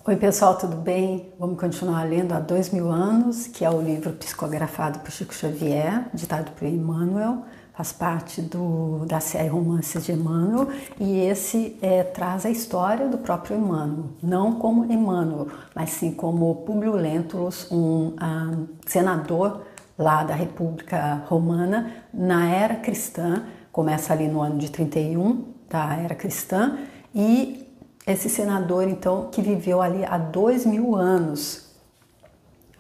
Oi pessoal, tudo bem? Vamos continuar lendo Há 2000 anos, que é o livro psicografado por Chico Xavier, ditado por Emmanuel, faz parte da série Romances de Emmanuel, e esse traz a história do próprio Emmanuel, não como Emmanuel, mas sim como Públio Lentulus, um senador lá da República Romana, na era cristã, começa ali no ano de 31 da era cristã, e esse senador, então, que viveu ali há 2000 anos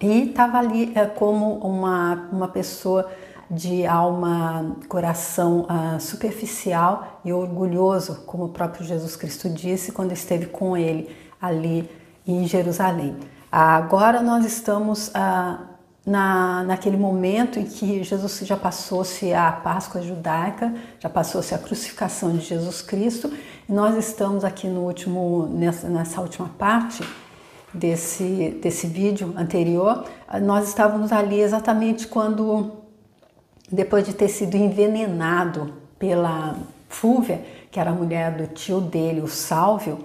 e estava ali como uma pessoa de alma, coração superficial e orgulhoso, como o próprio Jesus Cristo disse quando esteve com ele ali em Jerusalém. Agora nós estamos naquele momento em que Jesus já passou-se a Páscoa judaica, já passou-se a crucificação de Jesus Cristo, e nós estamos aqui nessa última parte desse vídeo anterior. Nós estávamos ali exatamente quando, depois de ter sido envenenado pela Fúvia, que era a mulher do tio dele, o Sálvio,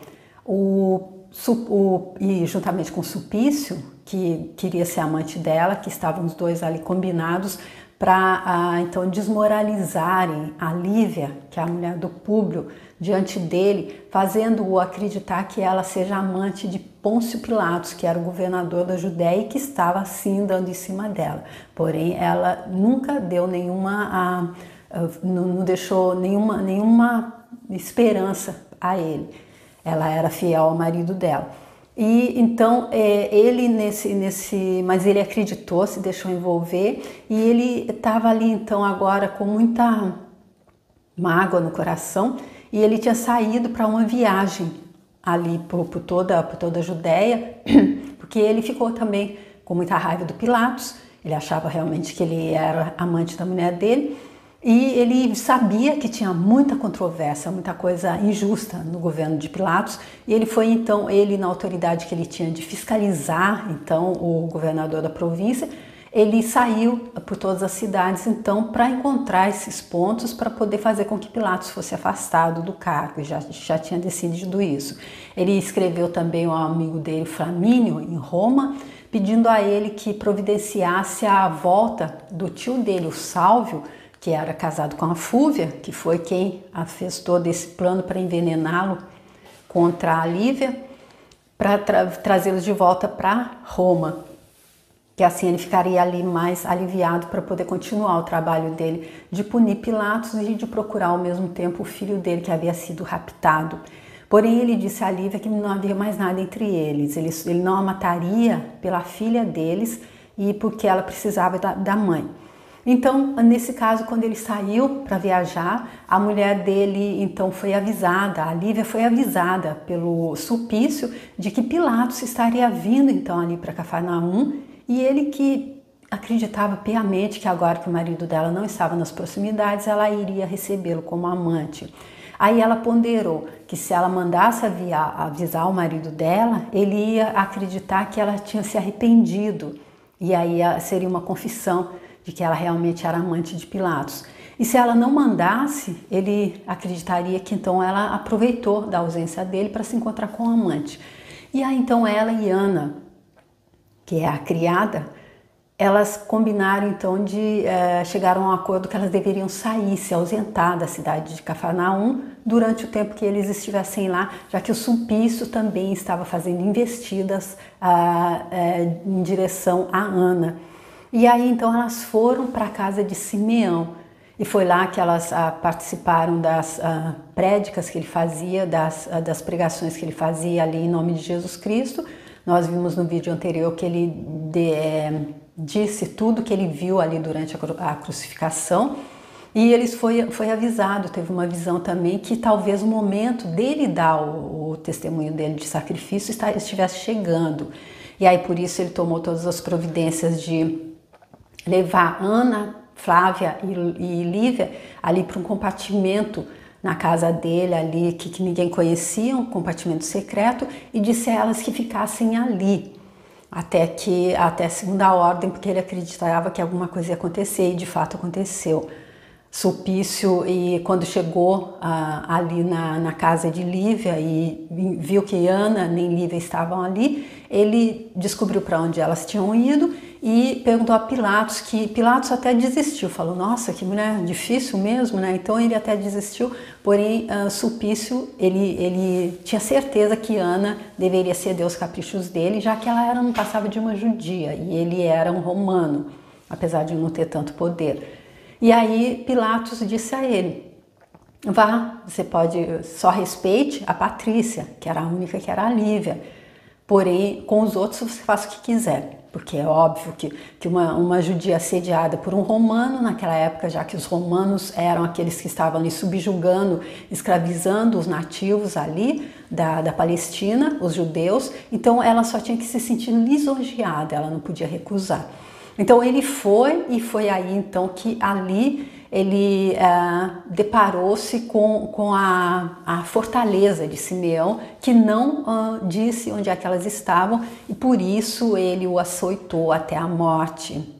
e juntamente com o Sulpício, que queria ser amante dela, que estavam os dois ali combinados para então desmoralizarem a Lívia, que é a mulher do Públio, diante dele, fazendo-o acreditar que ela seja amante de Pôncio Pilatos, que era o governador da Judéia e que estava assim dando em cima dela. Porém, ela nunca deu não deixou nenhuma esperança a ele. Ela era fiel ao marido dela. E então ele mas ele acreditou, se deixou envolver, e ele estava ali então agora com muita mágoa no coração, e ele tinha saído para uma viagem ali por toda a Judéia, porque ele ficou também com muita raiva do Pilatos. Ele achava realmente que ele era amante da mulher dele, e ele sabia que tinha muita controvérsia, muita coisa injusta no governo de Pilatos, e ele foi então, na autoridade que ele tinha de fiscalizar então o governador da província, ele saiu por todas as cidades então para encontrar esses pontos para poder fazer com que Pilatos fosse afastado do cargo, já tinha decidido isso. Ele escreveu também ao amigo dele, Flamínio, em Roma, pedindo a ele que providenciasse a volta do tio dele, o Sálvio, que era casado com a Fúvia, que foi quem fez todo esse plano para envenená-lo contra a Lívia, para trazê-los de volta para Roma, que assim ele ficaria ali mais aliviado para poder continuar o trabalho dele de punir Pilatos e de procurar ao mesmo tempo o filho dele que havia sido raptado. Porém, ele disse a Lívia que não havia mais nada entre eles, ele não a mataria pela filha deles e porque ela precisava da mãe. Então, nesse caso, quando ele saiu para viajar, a mulher dele então foi avisada, a Lívia foi avisada pelo Sulpício de que Pilatos estaria vindo então ali para Cafarnaum, e ele, que acreditava piamente que agora que o marido dela não estava nas proximidades, ela iria recebê-lo como amante. Aí ela ponderou que se ela mandasse avisar o marido dela, ele ia acreditar que ela tinha se arrependido, e aí seria uma confissão de que ela realmente era amante de Pilatos. E se ela não mandasse, ele acreditaria que então ela aproveitou da ausência dele para se encontrar com o amante. E aí então ela e Ana, que é a criada, elas combinaram então chegaram a um acordo que elas deveriam sair, se ausentar da cidade de Cafarnaum durante o tempo que eles estivessem lá, já que o Sulpício também estava fazendo investidas em direção a Ana. E aí então elas foram para a casa de Simeão, e foi lá que elas participaram das prédicas que ele fazia, das pregações que ele fazia ali em nome de Jesus Cristo. Nós vimos no vídeo anterior que ele disse tudo que ele viu ali durante a crucificação, e eles foi avisado, teve uma visão também que talvez o momento dele dar o testemunho dele de sacrifício estivesse chegando. E aí por isso ele tomou todas as providências de levar Ana, Flávia e Lívia ali para um compartimento na casa dele ali, que ninguém conhecia, um compartimento secreto, e disse a elas que ficassem ali até segunda ordem, porque ele acreditava que alguma coisa ia acontecer, e de fato aconteceu. Sulpício, e quando chegou ali na casa de Lívia e viu que Ana nem Lívia estavam ali, ele descobriu para onde elas tinham ido e perguntou a Pilatos, que Pilatos até desistiu, falou, nossa, que mulher difícil mesmo, né? Então ele até desistiu, porém Sulpício, ele tinha certeza que Ana deveria ceder os caprichos dele, já que ela não passava de uma judia e ele era um romano, apesar de não ter tanto poder. E aí Pilatos disse a ele, vá, você pode, só respeite a Patrícia, que era a única que era a Lívia, porém com os outros você faça o que quiser, porque é óbvio que uma judia assediada por um romano naquela época, já que os romanos eram aqueles que estavam ali subjugando, escravizando os nativos ali da Palestina, os judeus, então ela só tinha que se sentir lisonjeada, ela não podia recusar. Então ele foi, e foi aí então que ali ele deparou-se com a fortaleza de Simeão, que não disse onde é que elas estavam, e por isso ele o açoitou até a morte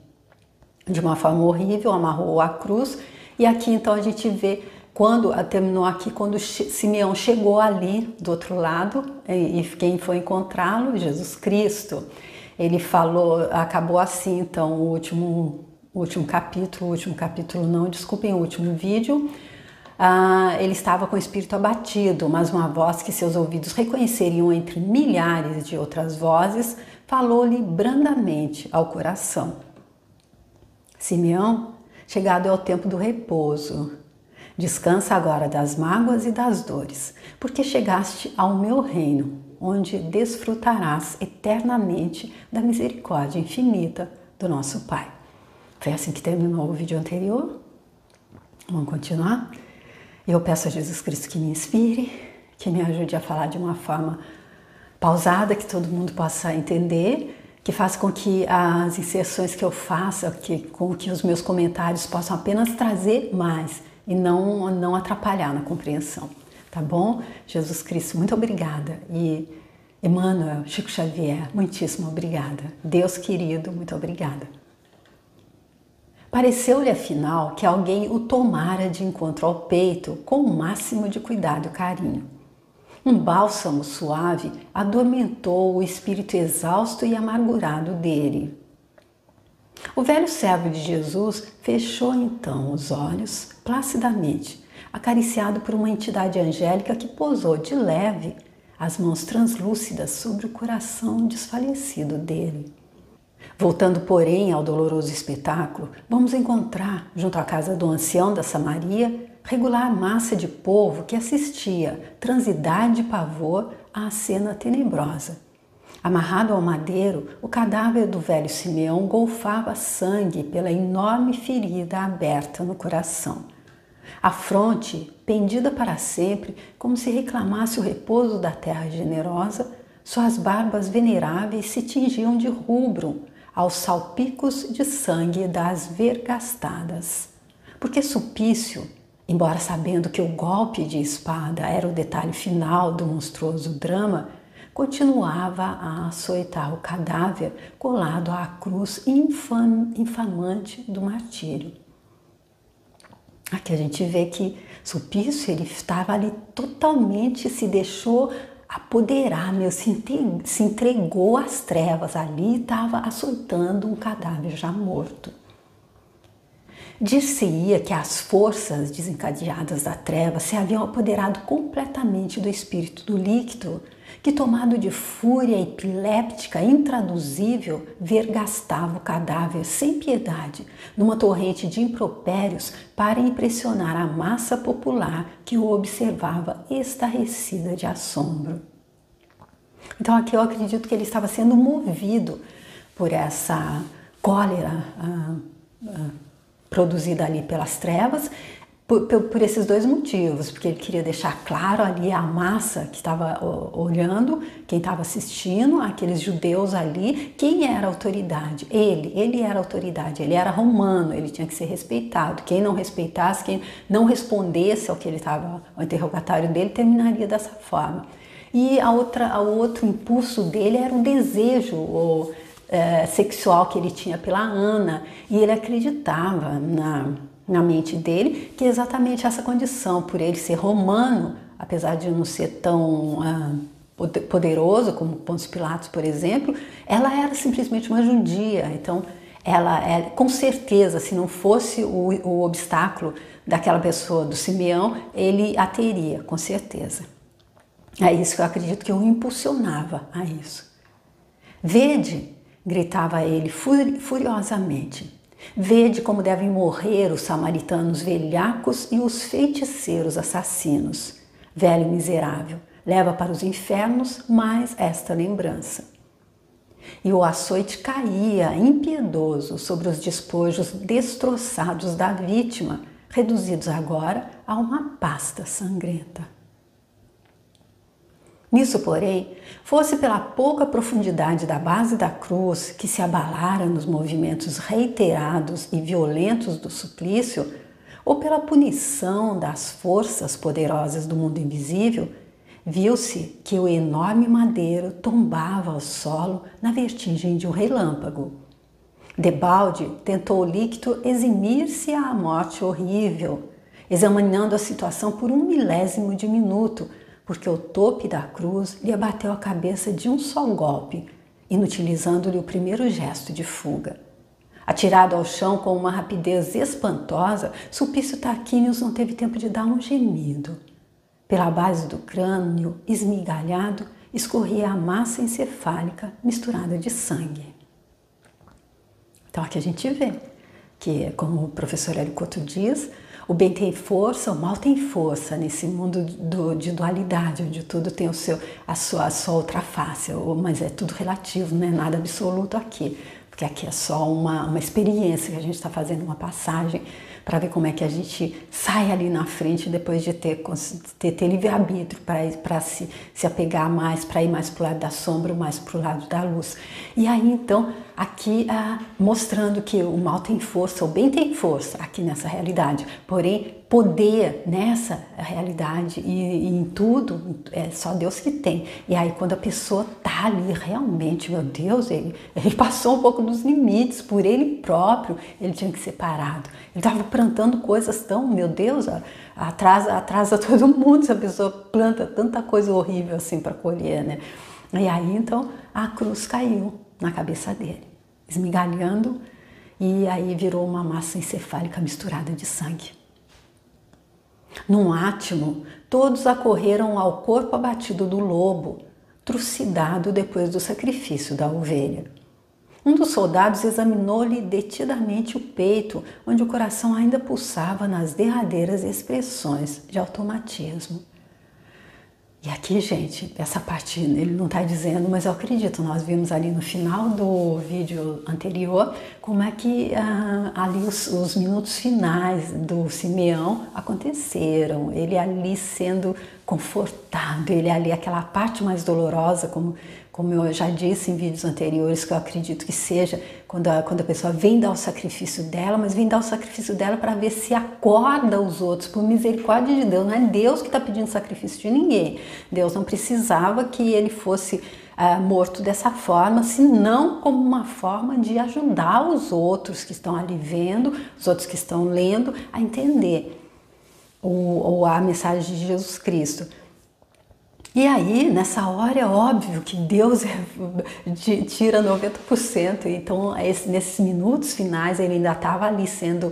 de uma forma horrível, amarrou à cruz. E aqui então a gente vê, quando terminou aqui, quando Simeão chegou ali do outro lado, e quem foi encontrá-lo? Jesus Cristo. Ele falou, acabou assim, então, o último capítulo não, desculpem, o último vídeo. Ele estava com o espírito abatido, mas uma voz que seus ouvidos reconheceriam entre milhares de outras vozes, falou-lhe brandamente ao coração. Simeão, chegado é o tempo do repouso. Descansa agora das mágoas e das dores, porque chegaste ao meu reino, onde desfrutarás eternamente da misericórdia infinita do nosso Pai. Foi assim que terminou o vídeo anterior. Vamos continuar? Eu peço a Jesus Cristo que me inspire, que me ajude a falar de uma forma pausada, que todo mundo possa entender, que faça com que as inserções que eu faça, com que os meus comentários possam apenas trazer mais e não atrapalhar na compreensão. Tá bom? Jesus Cristo, muito obrigada. E Emmanuel, Chico Xavier, muitíssimo obrigada. Deus querido, muito obrigada. Pareceu-lhe afinal que alguém o tomara de encontro ao peito com o máximo de cuidado e carinho. Um bálsamo suave adormentou o espírito exausto e amargurado dele. O velho servo de Jesus fechou então os olhos placidamente, acariciado por uma entidade angélica que pousou de leve as mãos translúcidas sobre o coração desfalecido dele. Voltando, porém, ao doloroso espetáculo, vamos encontrar, junto à casa do ancião da Samaria, regular massa de povo que assistia, transidade de pavor, à cena tenebrosa. Amarrado ao madeiro, o cadáver do velho Simeão golfava sangue pela enorme ferida aberta no coração. A fronte, pendida para sempre, como se reclamasse o repouso da terra generosa, suas barbas veneráveis se tingiam de rubro aos salpicos de sangue das vergastadas. Porque Sulpício, embora sabendo que o golpe de espada era o detalhe final do monstruoso drama, continuava a açoitar o cadáver colado à cruz infamante do martírio. Aqui a gente vê que Sulpício, ele estava ali totalmente, se deixou apoderar, se entregou às trevas, ali estava açoitando um cadáver já morto. Dir-se-ia que as forças desencadeadas da treva se haviam apoderado completamente do espírito do líquido, que, tomado de fúria epiléptica intraduzível, vergastava o cadáver sem piedade, numa torrente de impropérios para impressionar a massa popular que o observava estarrecida de assombro. Então aqui eu acredito que ele estava sendo movido por essa cólera produzida ali pelas trevas, por esses dois motivos, porque ele queria deixar claro ali a massa que estava olhando, quem estava assistindo, aqueles judeus ali, quem era a autoridade? Ele era a autoridade, ele era romano, ele tinha que ser respeitado. Quem não respeitasse, quem não respondesse ao que ele estava, ao interrogatório dele, terminaria dessa forma. E o outro impulso dele era o desejo sexual que ele tinha pela Ana, e ele acreditava na mente dele, que é exatamente essa condição, por ele ser romano, apesar de não ser tão poderoso como Pôncio Pilatos, por exemplo, ela era simplesmente uma judia. Então, com certeza, se não fosse o obstáculo daquela pessoa, do Simeão, ele a teria, com certeza. É isso que eu acredito que o impulsionava a isso. Vede, gritava ele furiosamente, vede como devem morrer os samaritanos velhacos e os feiticeiros assassinos. Velho miserável, leva para os infernos mais esta lembrança. E o açoite caía impiedoso sobre os despojos destroçados da vítima, reduzidos agora a uma pasta sangrenta. Nisso, porém, fosse pela pouca profundidade da base da cruz que se abalara nos movimentos reiterados e violentos do suplício, ou pela punição das forças poderosas do mundo invisível, viu-se que o enorme madeiro tombava ao solo na vertigem de um relâmpago. Debalde tentou líquido eximir-se à morte horrível, examinando a situação por 1/1000 de minuto, porque o tope da cruz lhe abateu a cabeça de um só golpe, inutilizando-lhe o primeiro gesto de fuga. Atirado ao chão com uma rapidez espantosa, Sulpício Tarquinius não teve tempo de dar um gemido. Pela base do crânio, esmigalhado, escorria a massa encefálica misturada de sangue. Então aqui a gente vê que, como o professor Hélio Couto diz, o bem tem força, o mal tem força nesse mundo de dualidade, onde tudo tem a sua outra face, mas é tudo relativo, não é nada absoluto aqui, porque aqui é só uma experiência que a gente está fazendo, uma passagem para ver como é que a gente sai ali na frente depois de ter livre-arbítrio para se apegar mais, para ir mais para o lado da sombra ou mais para o lado da luz. E aí então, aqui mostrando que o mal tem força, o bem tem força aqui nessa realidade, porém poder nessa realidade e em tudo é só Deus que tem. E aí quando a pessoa tá ali realmente, meu Deus, ele passou um pouco dos limites, por ele próprio ele tinha que ser parado. Ele estava plantando coisas tão, meu Deus, atrasa todo mundo se a pessoa planta tanta coisa horrível assim para colher, né? E aí então a cruz caiu na cabeça dele, esmigalhando, e aí virou uma massa encefálica misturada de sangue. Num átimo, todos acorreram ao corpo abatido do lobo, trucidado depois do sacrifício da ovelha. Um dos soldados examinou-lhe detidamente o peito, onde o coração ainda pulsava nas derradeiras expressões de automatismo. E aqui, gente, essa parte ele não está dizendo, mas eu acredito, nós vimos ali no final do vídeo anterior como é que ali os minutos finais do Simeão aconteceram, ele ali sendo confortado, ele ali aquela parte mais dolorosa, como eu já disse em vídeos anteriores, que eu acredito que seja quando a pessoa vem dar o sacrifício dela, mas vem dar o sacrifício dela para ver se acorda os outros, por misericórdia de Deus. Não é Deus que está pedindo sacrifício de ninguém. Deus não precisava que ele fosse morto dessa forma, senão como uma forma de ajudar os outros que estão ali vendo, os outros que estão lendo, a entender a mensagem de Jesus Cristo. E aí, nessa hora, é óbvio que Deus tira 90%. Então, nesses minutos finais, ele ainda estava ali sendo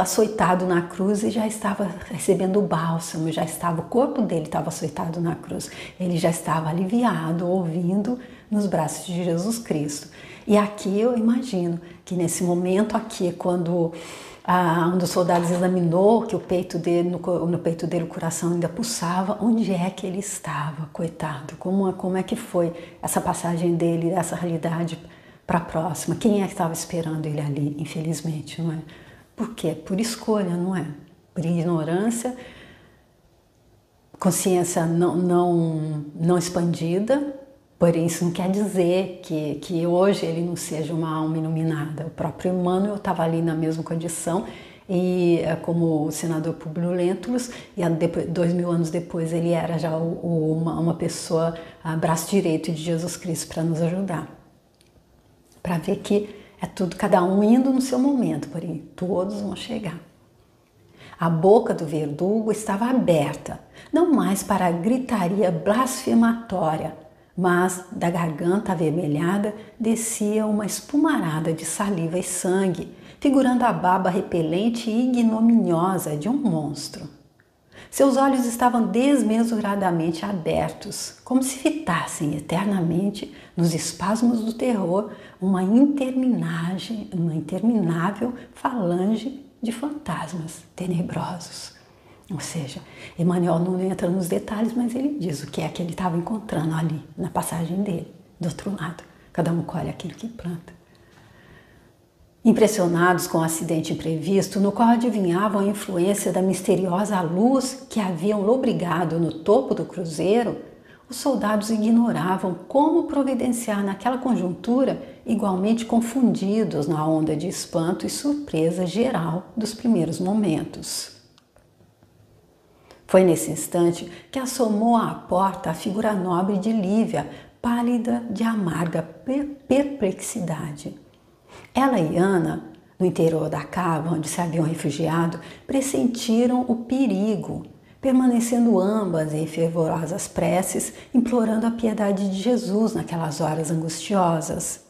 açoitado na cruz e já estava recebendo o bálsamo, o corpo dele estava açoitado na cruz. Ele já estava aliviado, ouvindo nos braços de Jesus Cristo. E aqui eu imagino que nesse momento aqui, quando um dos soldados examinou que o peito dele, no peito dele o coração ainda pulsava, onde é que ele estava, coitado? Como é que foi essa passagem dele, essa realidade para a próxima? Quem é que estava esperando ele ali, infelizmente, não é? Por quê? Por escolha, não é? Por ignorância, consciência não expandida. Porém, isso não quer dizer que hoje ele não seja uma alma iluminada. O próprio Emmanuel estava ali na mesma condição, e como o senador Públio Lentulus, e 2000 anos depois ele era já uma pessoa, braço direito de Jesus Cristo para nos ajudar. Para ver que É tudo cada um indo no seu momento, porém todos vão chegar. A boca do verdugo estava aberta, não mais para a gritaria blasfematória, mas da garganta avermelhada descia uma espumarada de saliva e sangue, figurando a baba repelente e ignominiosa de um monstro. Seus olhos estavam desmesuradamente abertos, como se fitassem eternamente, nos espasmos do terror, uma interminável falange de fantasmas tenebrosos. Ou seja, Emmanuel não entra nos detalhes, mas ele diz o que é que ele estava encontrando ali, na passagem dele, do outro lado. Cada um colhe aquilo que planta. Impressionados com o acidente imprevisto, no qual adivinhavam a influência da misteriosa luz que haviam lobrigado no topo do cruzeiro, os soldados ignoravam como providenciar naquela conjuntura, igualmente confundidos na onda de espanto e surpresa geral dos primeiros momentos. Foi nesse instante que assomou à porta a figura nobre de Lívia, pálida de amarga perplexidade. Ela e Ana, no interior da cava onde se haviam refugiado, pressentiram o perigo, permanecendo ambas em fervorosas preces, implorando a piedade de Jesus naquelas horas angustiosas.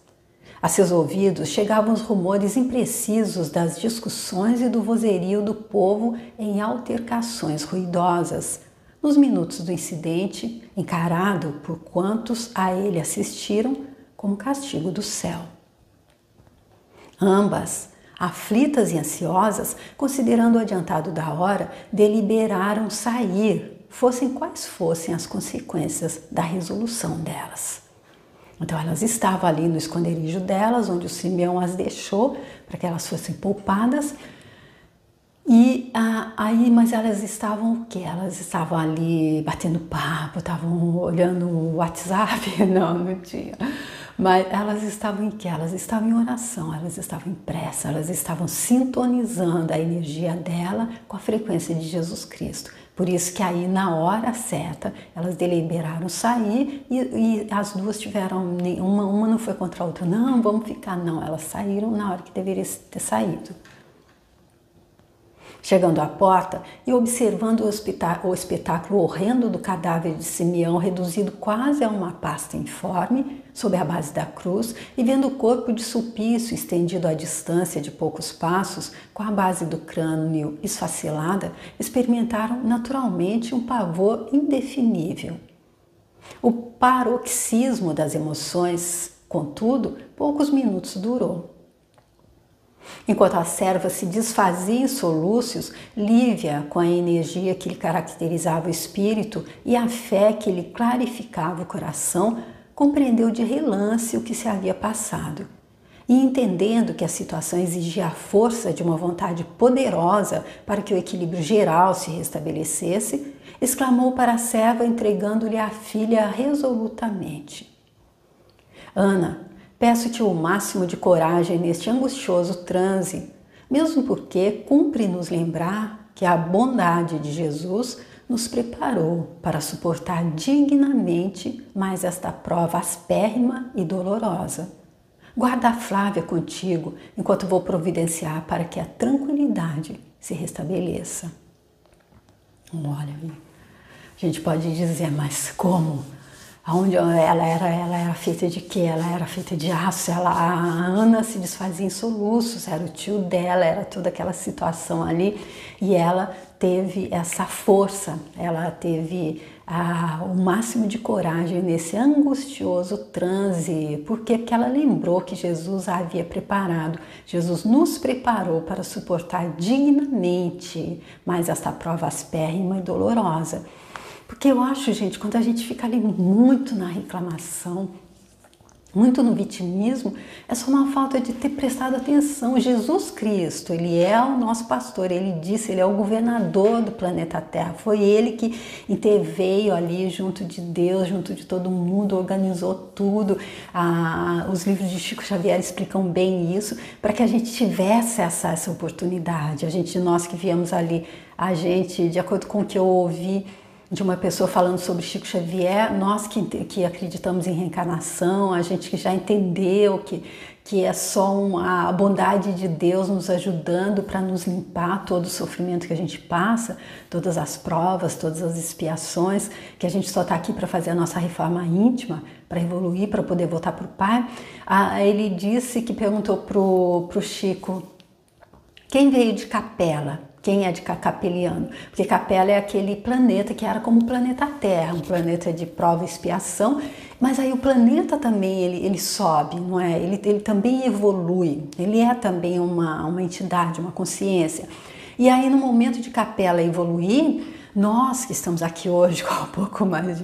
A seus ouvidos chegavam os rumores imprecisos das discussões e do vozerio do povo em altercações ruidosas, nos minutos do incidente, encarado por quantos a ele assistiram como castigo do céu. Ambas, aflitas e ansiosas, considerando o adiantado da hora, deliberaram sair, fossem quais fossem as consequências da resolução delas. Então elas estavam ali no esconderijo delas, onde o Simeão as deixou para que elas fossem poupadas. Mas elas estavam o quê? Elas estavam ali batendo papo, estavam olhando o WhatsApp? Não tinha. Mas elas estavam em quê? Elas estavam em oração, elas estavam em prece, elas estavam sintonizando a energia dela com a frequência de Jesus Cristo. Por isso que aí, na hora certa, elas deliberaram sair e as duas tiveram, uma não foi contra a outra, não, vamos ficar, não, elas saíram na hora que deveria ter saído. Chegando à porta e observando o espetáculo horrendo do cadáver de Simeão reduzido quase a uma pasta informe, sob a base da cruz, e vendo o corpo de Sulpício estendido à distância de poucos passos, com a base do crânio esfacelada, experimentaram naturalmente um pavor indefinível. O paroxismo das emoções, contudo, poucos minutos durou. Enquanto a serva se desfazia em soluços, Lívia, com a energia que lhe caracterizava o espírito e a fé que lhe clarificava o coração, compreendeu de relance o que se havia passado. E entendendo que a situação exigia a força de uma vontade poderosa para que o equilíbrio geral se restabelecesse, exclamou para a serva, entregando-lhe a filha resolutamente: Ana, peço-te o máximo de coragem neste angustioso transe, mesmo porque cumpre nos lembrar que a bondade de Jesus nos preparou para suportar dignamente mais esta prova aspérrima e dolorosa. Guarda a Flávia contigo enquanto vou providenciar para que a tranquilidade se restabeleça. Olha, a gente pode dizer, mas como? Onde ela era feita de quê? Ela era feita de aço, a Ana se desfazia em soluços, era o tio dela, era toda aquela situação ali, e ela teve essa força, ela teve o máximo de coragem nesse angustioso transe. Por quê? Porque ela lembrou que Jesus a havia preparado, Jesus nos preparou para suportar dignamente mais esta prova aspérrima e dolorosa. Porque eu acho, gente, quando a gente fica ali muito na reclamação, muito no vitimismo, é só uma falta de ter prestado atenção. Jesus Cristo, Ele é o nosso pastor, Ele disse, Ele é o governador do planeta Terra. Foi Ele que interveio ali junto de Deus, junto de todo mundo, organizou tudo. Os livros de Chico Xavier explicam bem isso, para que a gente tivesse essa oportunidade. Nós que viemos ali, de acordo com o que eu ouvi, de uma pessoa falando sobre Chico Xavier, nós que acreditamos em reencarnação, a gente que já entendeu que é só a bondade de Deus nos ajudando para nos limpar todo o sofrimento que a gente passa, todas as provas, todas as expiações, que a gente só está aqui para fazer a nossa reforma íntima, para evoluir, para poder voltar para o Pai. Ele disse que perguntou pro Chico, quem veio de Capela? Quem é de capeliano? Porque Capela é aquele planeta que era como o planeta Terra, um planeta de prova e expiação, mas aí o planeta também ele sobe, não é? Ele também evolui, ele é também uma entidade, uma consciência. E aí no momento de Capela evoluir, nós que estamos aqui hoje com um pouco mais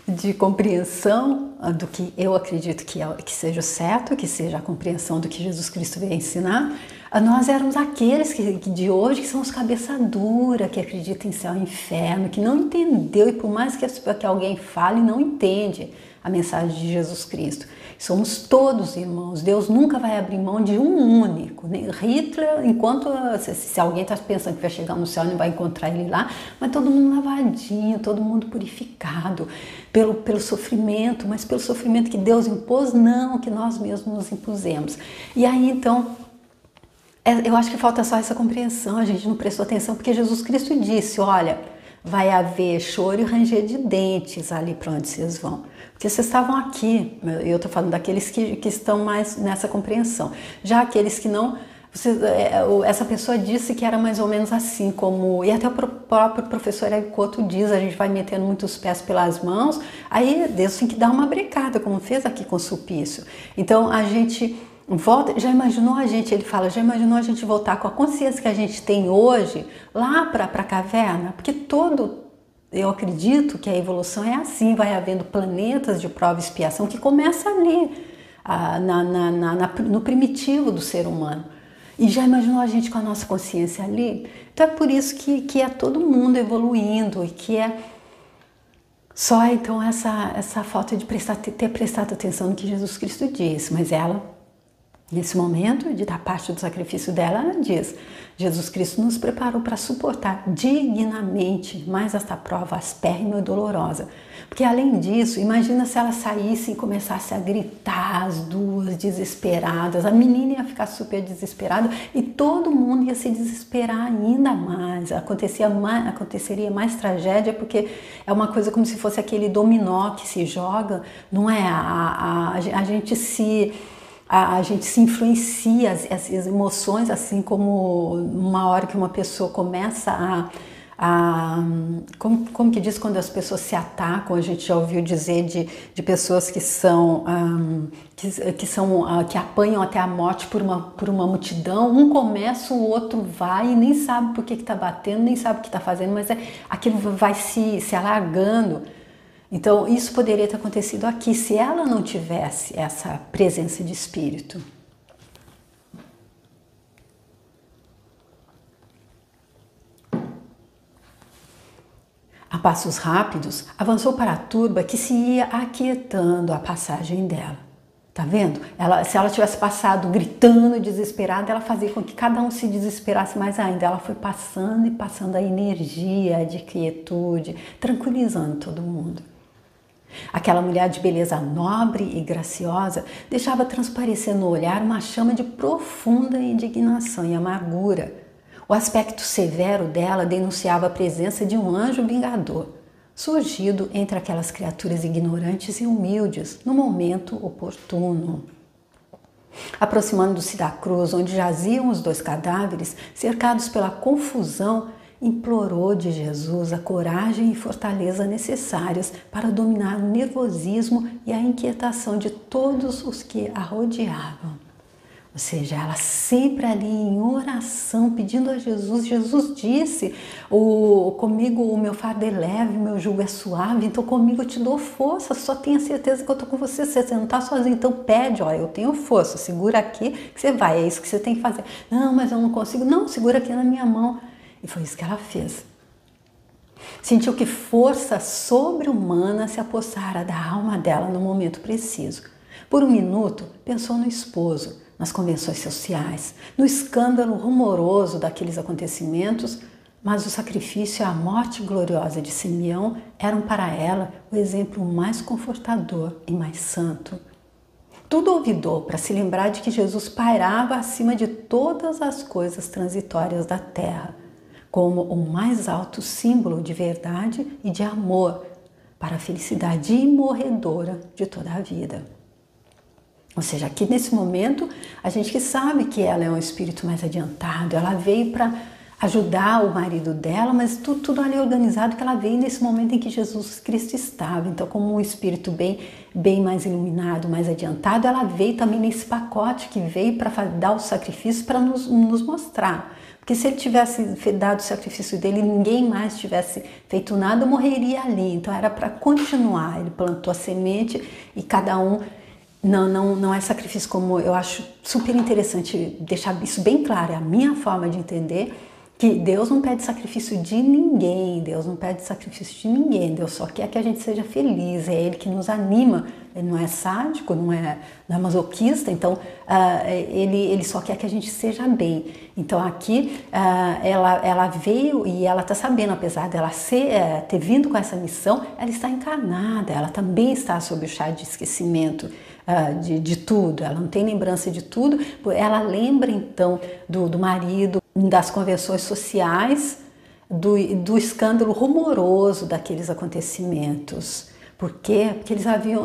de compreensão do que eu acredito que seja o certo, que seja a compreensão do que Jesus Cristo veio ensinar, nós éramos aqueles que de hoje que são os cabeça dura, que acreditam em céu e inferno, que não entendeu, e por mais que alguém fale, não entende a mensagem de Jesus Cristo. Somos todos irmãos, Deus nunca vai abrir mão de um único. Hitler, enquanto se alguém está pensando que vai chegar no céu e não vai encontrar ele lá, mas todo mundo lavadinho, todo mundo purificado pelo sofrimento, mas pelo sofrimento que Deus impôs, não que nós mesmos nos impusemos. E aí então, eu acho que falta só essa compreensão, a gente não prestou atenção, porque Jesus Cristo disse, olha, vai haver choro e ranger de dentes ali para onde vocês vão. Porque vocês estavam aqui, eu estou falando daqueles que estão mais nessa compreensão. Já aqueles que não, essa pessoa disse que era mais ou menos assim, como, e até o próprio professor Hélio Couto diz, a gente vai metendo muitos pés pelas mãos, aí Deus tem que dar uma brecada, como fez aqui com o Sulpício. Então a gente volta, já imaginou a gente, ele fala, já imaginou a gente voltar com a consciência que a gente tem hoje lá para a caverna? Porque eu acredito que a evolução é assim, vai havendo planetas de prova e expiação que começa ali, no primitivo do ser humano. E já imaginou a gente com a nossa consciência ali? Então é por isso que é todo mundo evoluindo e que é só então essa falta de ter prestado atenção no que Jesus Cristo disse, mas ela, nesse momento, da parte do sacrifício dela, ela diz, Jesus Cristo nos preparou para suportar dignamente mais esta prova aspérrima e dolorosa. Porque além disso, imagina se ela saísse e começasse a gritar, as duas desesperadas, a menina ia ficar super desesperada e todo mundo ia se desesperar ainda mais. Aconteceria mais tragédia, porque é uma coisa como se fosse aquele dominó que se joga, não é? A gente se influencia, as emoções, assim como uma hora que uma pessoa começa como que diz quando as pessoas se atacam, a gente já ouviu dizer de pessoas que apanham até a morte por uma multidão, um começa, o outro vai e nem sabe por que está batendo, nem sabe o que está fazendo, mas aquilo vai se alargando. Então, isso poderia ter acontecido aqui se ela não tivesse essa presença de espírito. A passos rápidos, avançou para a turba que se ia aquietando a passagem dela. Tá vendo? Se ela tivesse passado gritando, desesperada, ela fazia com que cada um se desesperasse mais ainda. Ela foi passando e passando a energia de quietude, tranquilizando todo mundo. Aquela mulher de beleza nobre e graciosa deixava transparecer no olhar uma chama de profunda indignação e amargura. O aspecto severo dela denunciava a presença de um anjo vingador, surgido entre aquelas criaturas ignorantes e humildes no momento oportuno. Aproximando-se da cruz onde jaziam os dois cadáveres, cercados pela confusão, implorou de Jesus a coragem e fortaleza necessárias para dominar o nervosismo e a inquietação de todos os que a rodeavam. Ou seja, ela sempre ali em oração, pedindo a Jesus. Jesus disse, comigo o meu fardo é leve, o meu jugo é suave, então comigo eu te dou força, só tenha certeza que eu estou com você, você não está sozinho, então pede, ó, eu tenho força, segura aqui que você vai, é isso que você tem que fazer. Não, mas eu não consigo, não, segura aqui na minha mão. E foi isso que ela fez. Sentiu que força sobre-humana se apossara da alma dela no momento preciso. Por um minuto, pensou no esposo, nas convenções sociais, no escândalo rumoroso daqueles acontecimentos, Mas o sacrifício e a morte gloriosa de Simeão eram para ela o exemplo mais confortador e mais santo. Tudo ouvidou para se lembrar de que Jesus pairava acima de todas as coisas transitórias da terra, como o mais alto símbolo de verdade e de amor para a felicidade imorredora de toda a vida. Ou seja, aqui nesse momento, a gente que sabe que ela é um espírito mais adiantado, ela veio para ajudar o marido dela, mas tudo ali organizado, que ela veio nesse momento em que Jesus Cristo estava. Então, como um espírito bem mais iluminado, mais adiantado, ela veio também nesse pacote que veio para dar o sacrifício para nos mostrar. Porque se ele tivesse dado o sacrifício dele e ninguém mais tivesse feito nada, morreria ali. Então era para continuar. Ele plantou a semente e cada um... Não é sacrifício, como eu acho super interessante deixar isso bem claro. É a minha forma de entender que Deus não pede sacrifício de ninguém, Deus não pede sacrifício de ninguém, Deus só quer que a gente seja feliz, é Ele que nos anima, Ele não é sádico, não é masoquista, então ele só quer que a gente seja bem. Então aqui ela veio e ela está sabendo, apesar dela ter vindo com essa missão, ela está encarnada, ela também está sob o chá de esquecimento de tudo, ela não tem lembrança de tudo, ela lembra então do marido, das convenções sociais, do escândalo rumoroso daqueles acontecimentos. Por quê? Porque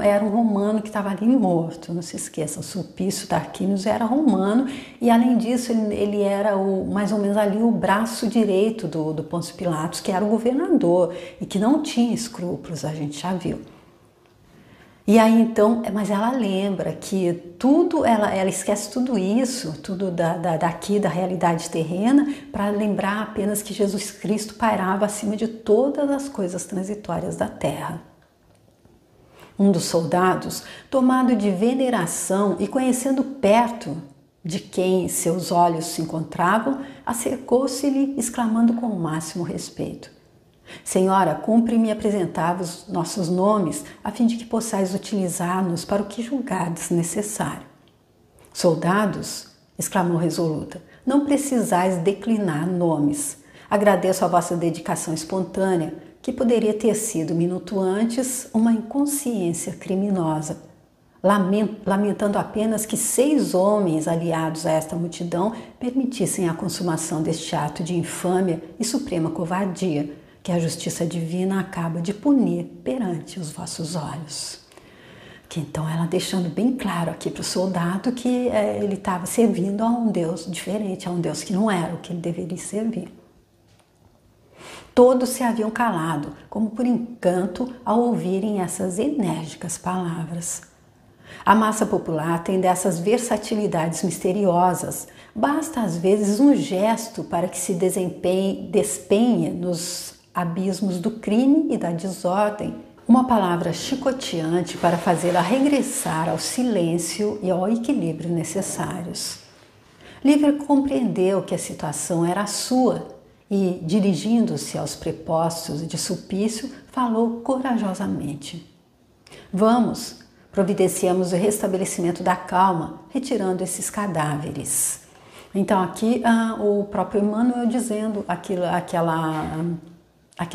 era um romano que estava ali morto, não se esqueçam, Sulpício Tarquínios era romano e além disso ele era mais ou menos ali o braço direito do Pôncio Pilatos, que era o governador e que não tinha escrúpulos, a gente já viu. E aí então, mas ela lembra que tudo, ela esquece tudo isso, tudo daqui da realidade terrena, para lembrar apenas que Jesus Cristo pairava acima de todas as coisas transitórias da terra. Um dos soldados, tomado de veneração e conhecendo perto de quem seus olhos se encontravam, acercou-se-lhe, exclamando com o máximo respeito: Senhora, cumpre-me apresentar os nossos nomes, a fim de que possais utilizar-nos para o que julgardes necessário. Soldados, exclamou resoluta, não precisais declinar nomes. Agradeço a vossa dedicação espontânea, que poderia ter sido, minuto antes, uma inconsciência criminosa. Lamentando apenas que 6 homens aliados a esta multidão permitissem a consumação deste ato de infâmia e suprema covardia, que a justiça divina acaba de punir perante os vossos olhos. Que então ela deixando bem claro aqui para o soldado que ele estava servindo a um Deus diferente, a um Deus que não era o que ele deveria servir. Todos se haviam calado, como por encanto, ao ouvirem essas enérgicas palavras. A massa popular tem dessas versatilidades misteriosas. Basta às vezes um gesto para que se despenhe nos abismos do crime e da desordem, uma palavra chicoteante para fazê-la regressar ao silêncio e ao equilíbrio necessários. Lívia compreendeu que a situação era sua e, dirigindo-se aos prepostos de Sulpício, falou corajosamente: Vamos, providenciamos o restabelecimento da calma, retirando esses cadáveres. Então aqui o próprio Emmanuel dizendo aquilo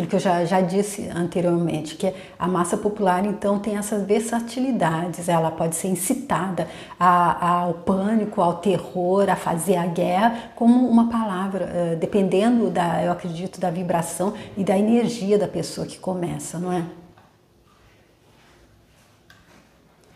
que eu já disse anteriormente, que a massa popular então tem essas versatilidades, ela pode ser incitada ao pânico, ao terror, a fazer a guerra, como uma palavra, dependendo eu acredito, da vibração e da energia da pessoa que começa, não é?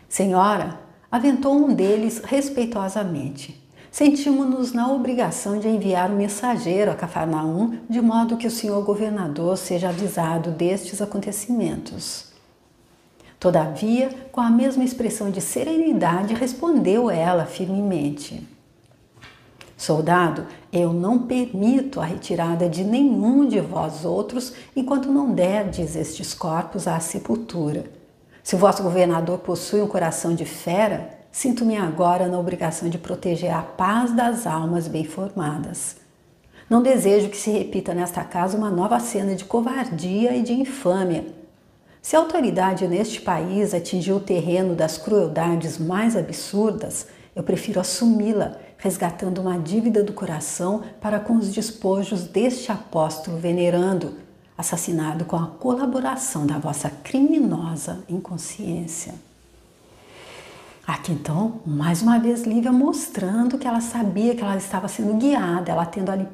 Senhora, aventou um deles respeitosamente. Sentimos-nos na obrigação de enviar um mensageiro a Cafarnaum, de modo que o senhor governador seja avisado destes acontecimentos. Todavia, com a mesma expressão de serenidade, respondeu ela firmemente: Soldado, eu não permito a retirada de nenhum de vós outros enquanto não derdes estes corpos à sepultura. Se o vosso governador possui um coração de fera, sinto-me agora na obrigação de proteger a paz das almas bem formadas. Não desejo que se repita nesta casa uma nova cena de covardia e de infâmia. Se a autoridade neste país atingiu o terreno das crueldades mais absurdas, eu prefiro assumi-la resgatando uma dívida do coração para com os despojos deste apóstolo venerando, assassinado com a colaboração da vossa criminosa inconsciência. Aqui então, mais uma vez, Lívia mostrando que ela sabia que ela estava sendo guiada, ela tendo ali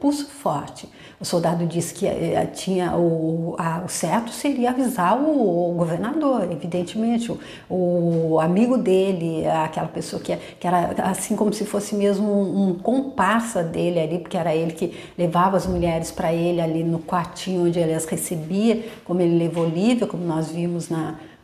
pulso forte. O soldado disse que tinha o certo seria avisar o governador, evidentemente, o amigo dele, aquela pessoa que era assim como se fosse mesmo um comparsa dele ali, porque era ele que levava as mulheres para ele ali no quartinho onde ele as recebia, como ele levou Lívia, como nós vimos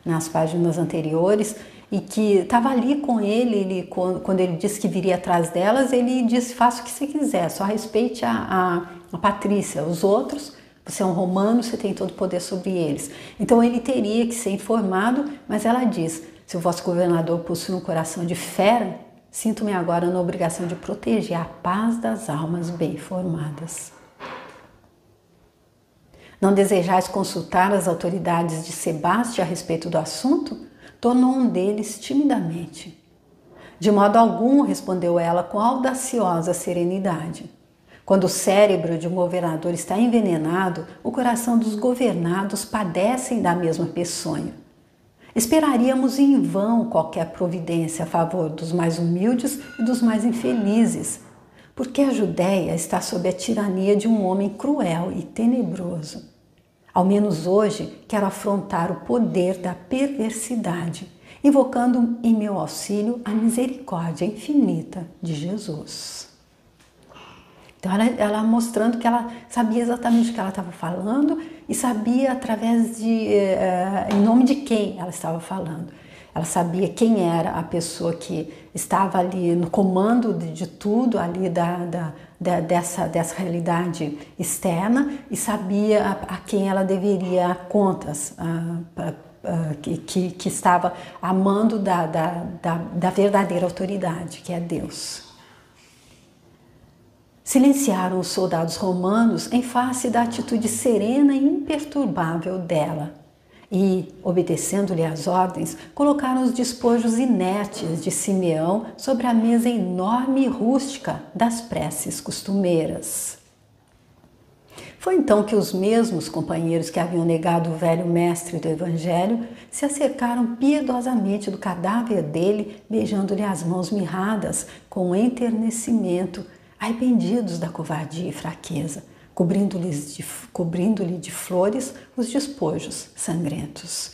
nas páginas anteriores, e que estava ali com ele, quando ele disse que viria atrás delas, ele disse: faça o que você quiser, só respeite a Patrícia, os outros, você é um romano, você tem todo o poder sobre eles. Então ele teria que ser informado, mas ela diz: se o vosso governador possui um coração de fera, sinto-me agora na obrigação de proteger a paz das almas bem formadas. Não desejais consultar as autoridades de Sebaste a respeito do assunto? Tornou um deles timidamente. De modo algum, respondeu ela com audaciosa serenidade. Quando o cérebro de um governador está envenenado, o coração dos governados padecem da mesma peçonha. Esperaríamos em vão qualquer providência a favor dos mais humildes e dos mais infelizes, porque a Judéia está sob a tirania de um homem cruel e tenebroso. Ao menos hoje quero afrontar o poder da perversidade, invocando em meu auxílio a misericórdia infinita de Jesus. Então ela mostrando que ela sabia exatamente o que ela estava falando e sabia através em nome de quem ela estava falando. Ela sabia quem era a pessoa que estava ali no comando de tudo, ali dessa realidade externa, e sabia a quem ela deveria contas, que estava a mando da verdadeira autoridade, que é Deus. Silenciaram os soldados romanos em face da atitude serena e imperturbável dela. E, obedecendo-lhe as ordens, colocaram os despojos inertes de Simeão sobre a mesa enorme e rústica das preces costumeiras. Foi então que os mesmos companheiros que haviam negado o velho mestre do Evangelho se acercaram piedosamente do cadáver dele, beijando-lhe as mãos mirradas com enternecimento, arrependidos da covardia e fraqueza, cobrindo-lhe de flores os despojos sangrentos.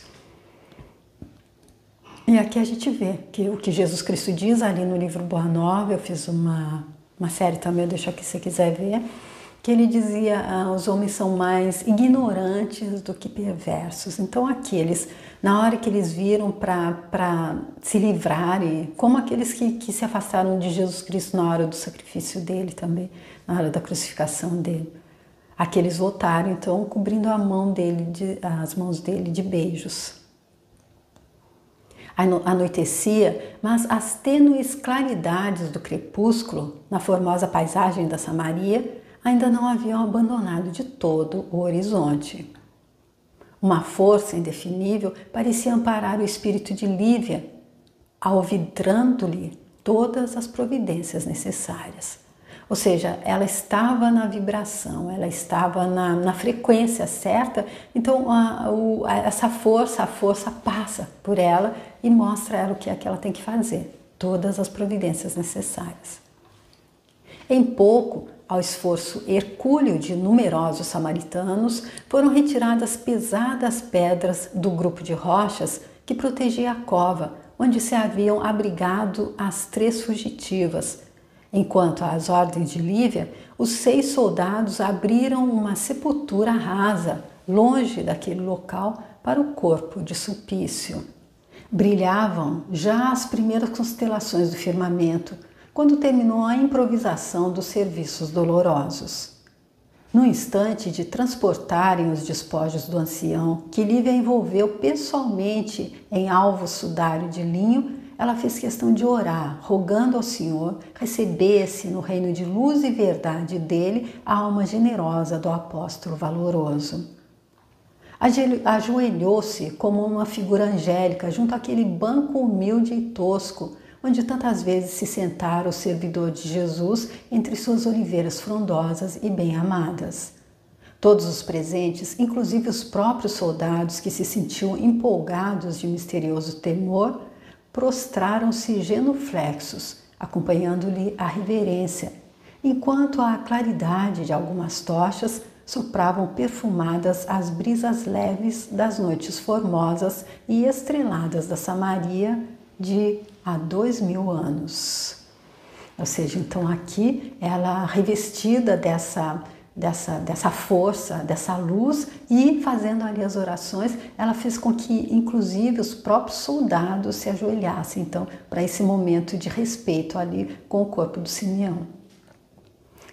E aqui a gente vê que o que Jesus Cristo diz ali no livro Boa Nova, eu fiz uma série também, eu deixo aqui se você quiser ver, que ele dizia: os homens são mais ignorantes do que perversos. Então aqueles, na hora que eles viram para se livrarem, como aqueles que se afastaram de Jesus Cristo na hora do sacrifício dele também, na hora da crucificação dele, aqueles voltaram então cobrindo as mãos dele de beijos. Anoitecia, mas as tênues claridades do crepúsculo na formosa paisagem da Samaria ainda não haviam abandonado de todo o horizonte. Uma força indefinível parecia amparar o espírito de Lívia, alvidrando-lhe todas as providências necessárias. Ou seja, ela estava na vibração, ela estava na frequência certa, então essa força, a força passa por ela e mostra a ela o que é que ela tem que fazer, todas as providências necessárias. Em pouco, ao esforço hercúleo de numerosos samaritanos, foram retiradas pesadas pedras do grupo de rochas que protegia a cova, onde se haviam abrigado as 3 fugitivas. Enquanto às ordens de Lívia, os 6 soldados abriram uma sepultura rasa, longe daquele local, para o corpo de Sulpício. Brilhavam já as primeiras constelações do firmamento, quando terminou a improvisação dos serviços dolorosos. No instante de transportarem os despojos do ancião, que Lívia envolveu pessoalmente em alvo sudário de linho, ela fez questão de orar, rogando ao Senhor recebesse no reino de luz e verdade dele a alma generosa do apóstolo valoroso. Ajoelhou-se como uma figura angélica junto àquele banco humilde e tosco, onde tantas vezes se sentara o servidor de Jesus entre suas oliveiras frondosas e bem-amadas. Todos os presentes, inclusive os próprios soldados que se sentiam empolgados de misterioso temor, prostraram-se genuflexos, acompanhando-lhe a reverência, enquanto a claridade de algumas tochas sopravam perfumadas as brisas leves das noites formosas e estreladas da Samaria de há 2000 anos. Ou seja, então aqui ela revestida dessa força, dessa luz, e fazendo ali as orações, ela fez com que inclusive os próprios soldados se ajoelhassem então para esse momento de respeito ali com o corpo do Simeão.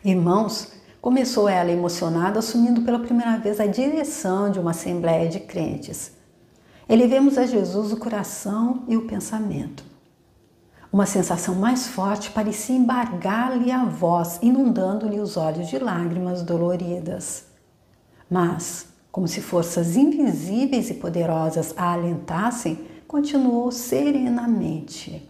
Irmãos, começou ela emocionada, assumindo pela primeira vez a direção de uma assembleia de crentes. Elevemos a Jesus o coração e o pensamento. Uma sensação mais forte parecia embargar-lhe a voz, inundando-lhe os olhos de lágrimas doloridas. Mas, como se forças invisíveis e poderosas a alentassem, continuou serenamente.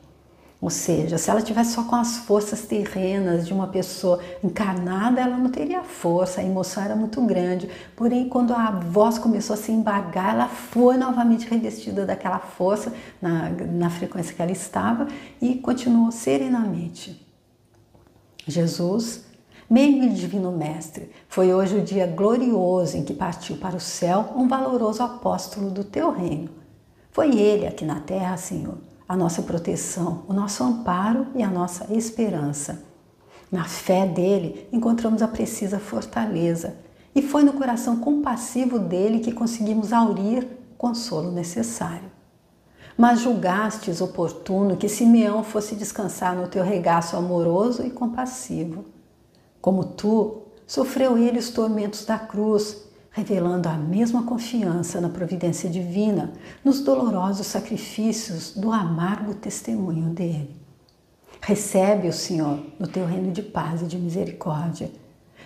Ou seja, se ela tivesse só com as forças terrenas de uma pessoa encarnada, ela não teria força, a emoção era muito grande. Porém, quando a voz começou a se embargar, ela foi novamente revestida daquela força na frequência que ela estava e continuou serenamente. Jesus, meio e divino mestre, foi hoje o dia glorioso em que partiu para o céu um valoroso apóstolo do teu reino. Foi ele aqui na terra, Senhor, a nossa proteção, o nosso amparo e a nossa esperança. Na fé dele encontramos a precisa fortaleza e foi no coração compassivo dele que conseguimos aurir o consolo necessário. Mas julgastes oportuno que Simeão fosse descansar no teu regaço amoroso e compassivo. Como tu, sofreu ele os tormentos da cruz, revelando a mesma confiança na providência divina, nos dolorosos sacrifícios do amargo testemunho dele. Recebe-o, Senhor, no teu reino de paz e de misericórdia.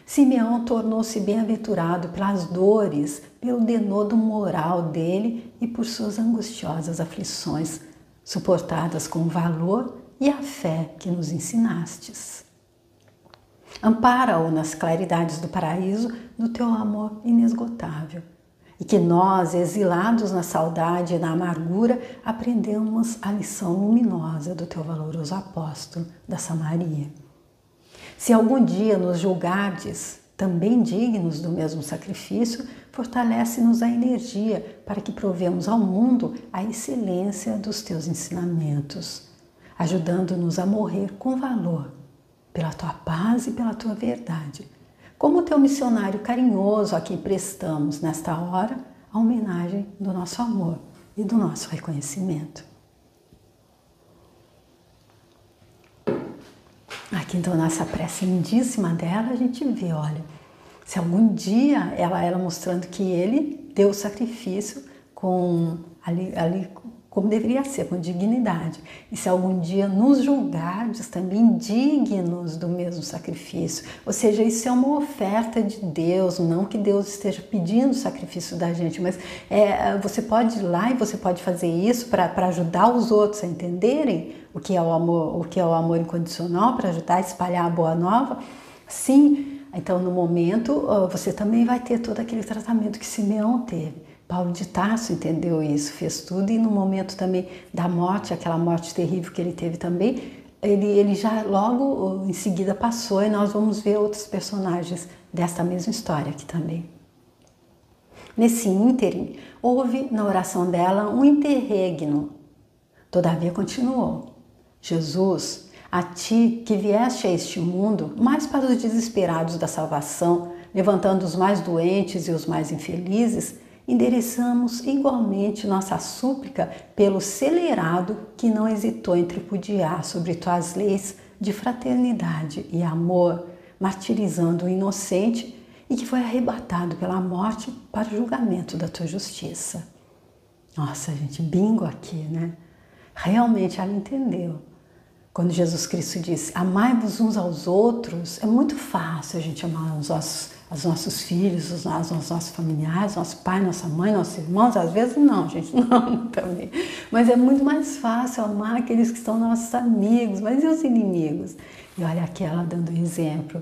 Simeão tornou-se bem-aventurado pelas dores, pelo denodo moral dele e por suas angustiosas aflições, suportadas com o valor e a fé que nos ensinastes. Ampara-o nas claridades do paraíso do teu amor inesgotável, e que nós, exilados na saudade e na amargura, aprendamos a lição luminosa do teu valoroso apóstolo da Samaria. Se algum dia nos julgardes, também dignos do mesmo sacrifício, fortalece-nos a energia para que provemos ao mundo a excelência dos teus ensinamentos, ajudando-nos a morrer com valor, pela tua paz e pela tua verdade, como teu missionário carinhoso a quem prestamos nesta hora a homenagem do nosso amor e do nosso reconhecimento. Aqui então nessa prece lindíssima dela a gente vê, olha, se algum dia ela mostrando que ele deu o sacrifício com ali como deveria ser, com dignidade. E se algum dia nos julgardes também dignos do mesmo sacrifício. Ou seja, isso é uma oferta de Deus, não que Deus esteja pedindo o sacrifício da gente, mas você pode ir lá e você pode fazer isso para ajudar os outros a entenderem o que é o amor incondicional, para ajudar a espalhar a boa nova. Sim, então no momento você também vai ter todo aquele tratamento que Simeão teve. Paulo de Tarso entendeu isso, fez tudo, e no momento também da morte, aquela morte terrível que ele teve também, ele já logo em seguida passou, e nós vamos ver outros personagens desta mesma história aqui também. Nesse ínterim, houve na oração dela um interregno. Todavia continuou: Jesus, a ti que vieste a este mundo, mais para os desesperados da salvação, levantando os mais doentes e os mais infelizes, endereçamos igualmente nossa súplica pelo celerado que não hesitou em tripudiar sobre tuas leis de fraternidade e amor, martirizando o inocente e que foi arrebatado pela morte para o julgamento da tua justiça. Nossa, gente, bingo aqui, né? Realmente ela entendeu. Quando Jesus Cristo disse, amai-vos uns aos outros, é muito fácil a gente amar os nossos filhos, os nossos familiares, nosso pai, nossa mãe, nossos irmãos. Às vezes não, gente, não também. Mas é muito mais fácil amar aqueles que são nossos amigos, mas e os inimigos? E olha aqui ela dando exemplo.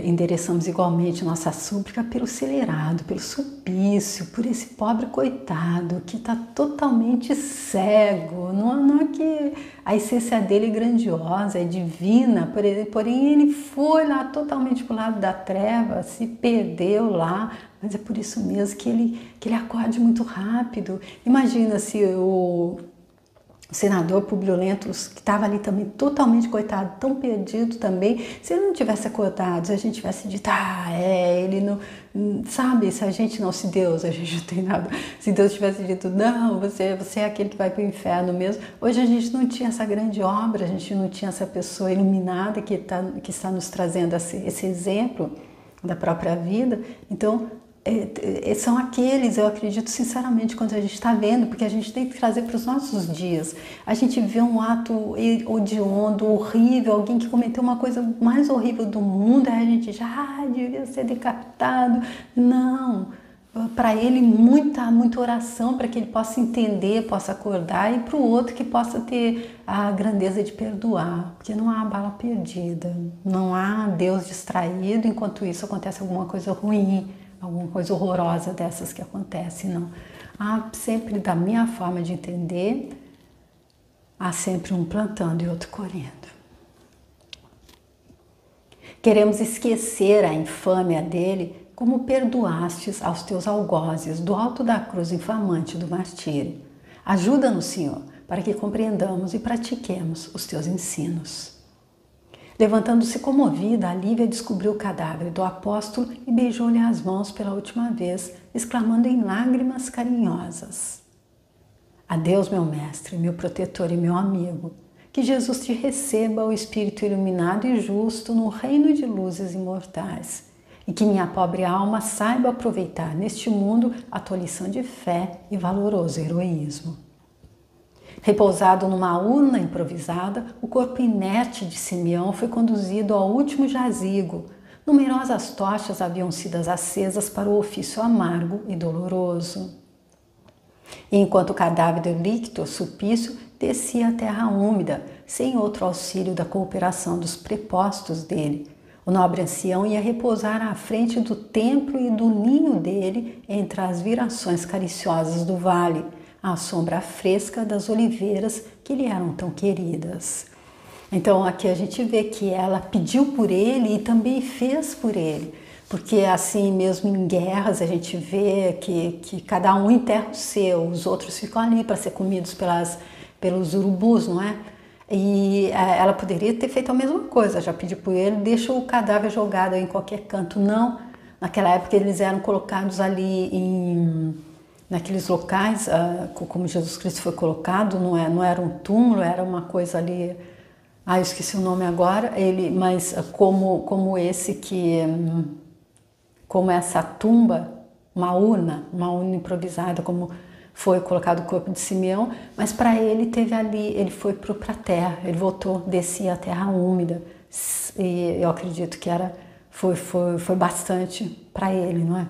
Endereçamos igualmente nossa súplica pelo celerado, pelo supício, por esse pobre coitado que está totalmente cego. Não é que a essência dele é grandiosa, é divina, porém ele foi lá totalmente para o lado da treva, se perdeu lá, mas é por isso mesmo que ele acorde muito rápido. Imagina se o senador Publio Lentulus, que estava ali também totalmente coitado, tão perdido também, se ele não tivesse acordado, se a gente tivesse dito, ele não, sabe, se Deus, a gente não tem nada, se Deus tivesse dito, não, você é aquele que vai para o inferno mesmo, hoje a gente não tinha essa grande obra, a gente não tinha essa pessoa iluminada que está nos trazendo esse exemplo da própria vida. Então, são aqueles, eu acredito sinceramente, quando a gente está vendo, porque a gente tem que trazer para os nossos dias. A gente vê um ato hediondo, horrível, alguém que cometeu uma coisa mais horrível do mundo, aí a gente já devia ser decapitado. Não, para ele muita oração para que ele possa entender, possa acordar, e para o outro que possa ter a grandeza de perdoar, porque não há bala perdida, não há Deus distraído enquanto isso acontece alguma coisa ruim, alguma coisa horrorosa dessas que acontece, não. Há sempre, da minha forma de entender, há sempre um plantando e outro colhendo. Queremos esquecer a infâmia dele, como perdoastes aos teus algozes do alto da cruz infamante do martírio. Ajuda-nos, Senhor, para que compreendamos e pratiquemos os teus ensinos. Levantando-se comovida, a Lívia descobriu o cadáver do apóstolo e beijou-lhe as mãos pela última vez, exclamando em lágrimas carinhosas: adeus, meu mestre, meu protetor e meu amigo. Que Jesus te receba, o Espírito iluminado e justo, no reino de luzes imortais. E que minha pobre alma saiba aproveitar neste mundo a tua lição de fé e valoroso heroísmo. Repousado numa urna improvisada, o corpo inerte de Simeão foi conduzido ao último jazigo. Numerosas tochas haviam sido acesas para o ofício amargo e doloroso. E enquanto o cadáver do líquido supício descia à terra úmida, sem outro auxílio da cooperação dos prepostos dele, o nobre ancião ia repousar à frente do templo e do ninho dele entre as virações cariciosas do vale, à sombra fresca das oliveiras que lhe eram tão queridas. Então aqui a gente vê que ela pediu por ele e também fez por ele, porque assim mesmo em guerras a gente vê que cada um enterra o seu, os outros ficam ali para ser comidos pelos urubus, não é? E ela poderia ter feito a mesma coisa, já pediu por ele, deixa o cadáver jogado em qualquer canto. Não, naquela época eles eram colocados ali naqueles locais, como Jesus Cristo foi colocado, não era um túmulo, era uma coisa ali, eu esqueci o nome agora, mas como essa tumba, uma urna improvisada, como foi colocado o corpo de Simeão, mas para ele teve ali, ele foi para a terra, ele voltou, descia a terra úmida, e eu acredito que foi bastante para ele, não é?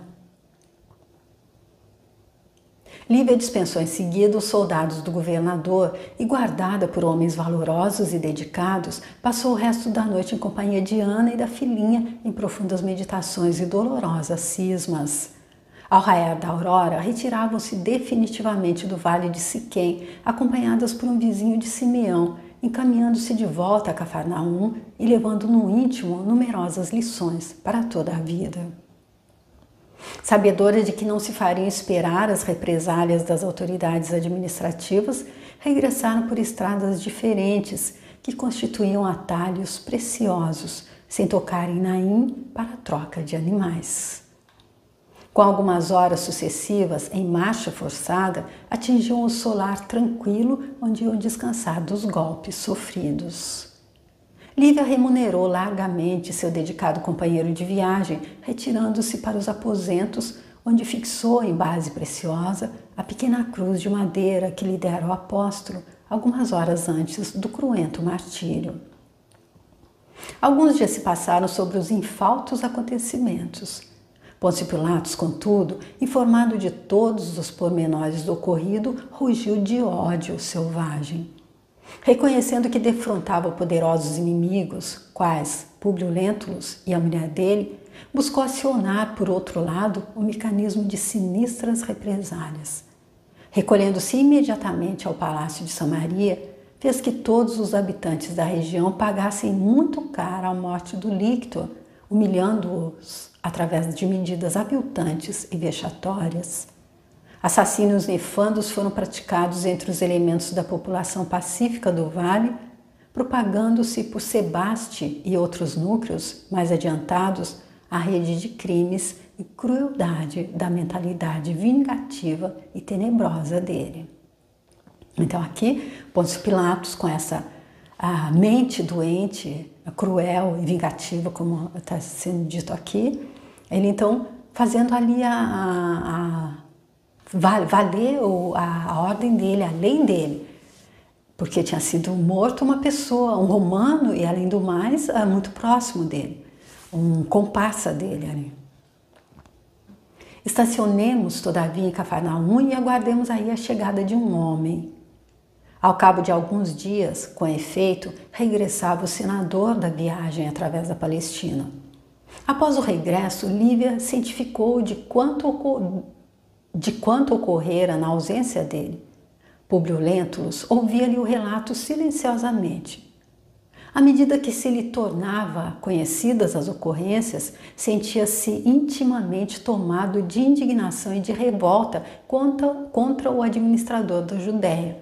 Lívia dispensou em seguida os soldados do governador e, guardada por homens valorosos e dedicados, passou o resto da noite em companhia de Ana e da filhinha em profundas meditações e dolorosas cismas. Ao raiar da aurora, retiravam-se definitivamente do vale de Siquém, acompanhadas por um vizinho de Simeão, encaminhando-se de volta a Cafarnaum e levando no íntimo numerosas lições para toda a vida. Sabedora de que não se fariam esperar as represálias das autoridades administrativas, regressaram por estradas diferentes que constituíam atalhos preciosos, sem tocar em Naim para a troca de animais. Com algumas horas sucessivas, em marcha forçada, atingiam o solar tranquilo onde iam descansar dos golpes sofridos. Lívia remunerou largamente seu dedicado companheiro de viagem, retirando-se para os aposentos, onde fixou em base preciosa a pequena cruz de madeira que lhe dera o apóstolo, algumas horas antes do cruento martírio. Alguns dias se passaram sobre os infautos acontecimentos. Pôncio Pilatos, contudo, informado de todos os pormenores do ocorrido, rugiu de ódio selvagem. Reconhecendo que defrontava poderosos inimigos, quais Públio Lentulus e a mulher dele, buscou acionar, por outro lado, o mecanismo de sinistras represálias. Recolhendo-se imediatamente ao palácio de Samaria, fez que todos os habitantes da região pagassem muito caro a morte do lictor, humilhando-os através de medidas aviltantes e vexatórias. Assassínios nefandos foram praticados entre os elementos da população pacífica do vale, propagando-se por Sebaste e outros núcleos mais adiantados a rede de crimes e crueldade da mentalidade vingativa e tenebrosa dele. Então aqui, Pôncio Pilatos, com essa mente doente, cruel e vingativa, como está sendo dito aqui, ele então fazendo ali valer a ordem dele, a lei dele, porque tinha sido morto uma pessoa, um romano e, além do mais, muito próximo dele, um comparsa dele ali. Estacionemos, todavia, em Cafarnaum e aguardemos aí a chegada de um homem. Ao cabo de alguns dias, com efeito, regressava o senador da viagem através da Palestina. Após o regresso, Lívia cientificou de quanto ocorrera na ausência dele. Públio Lentulus ouvia-lhe o relato silenciosamente. À medida que se lhe tornava conhecidas as ocorrências, sentia-se intimamente tomado de indignação e de revolta contra o administrador da Judéia,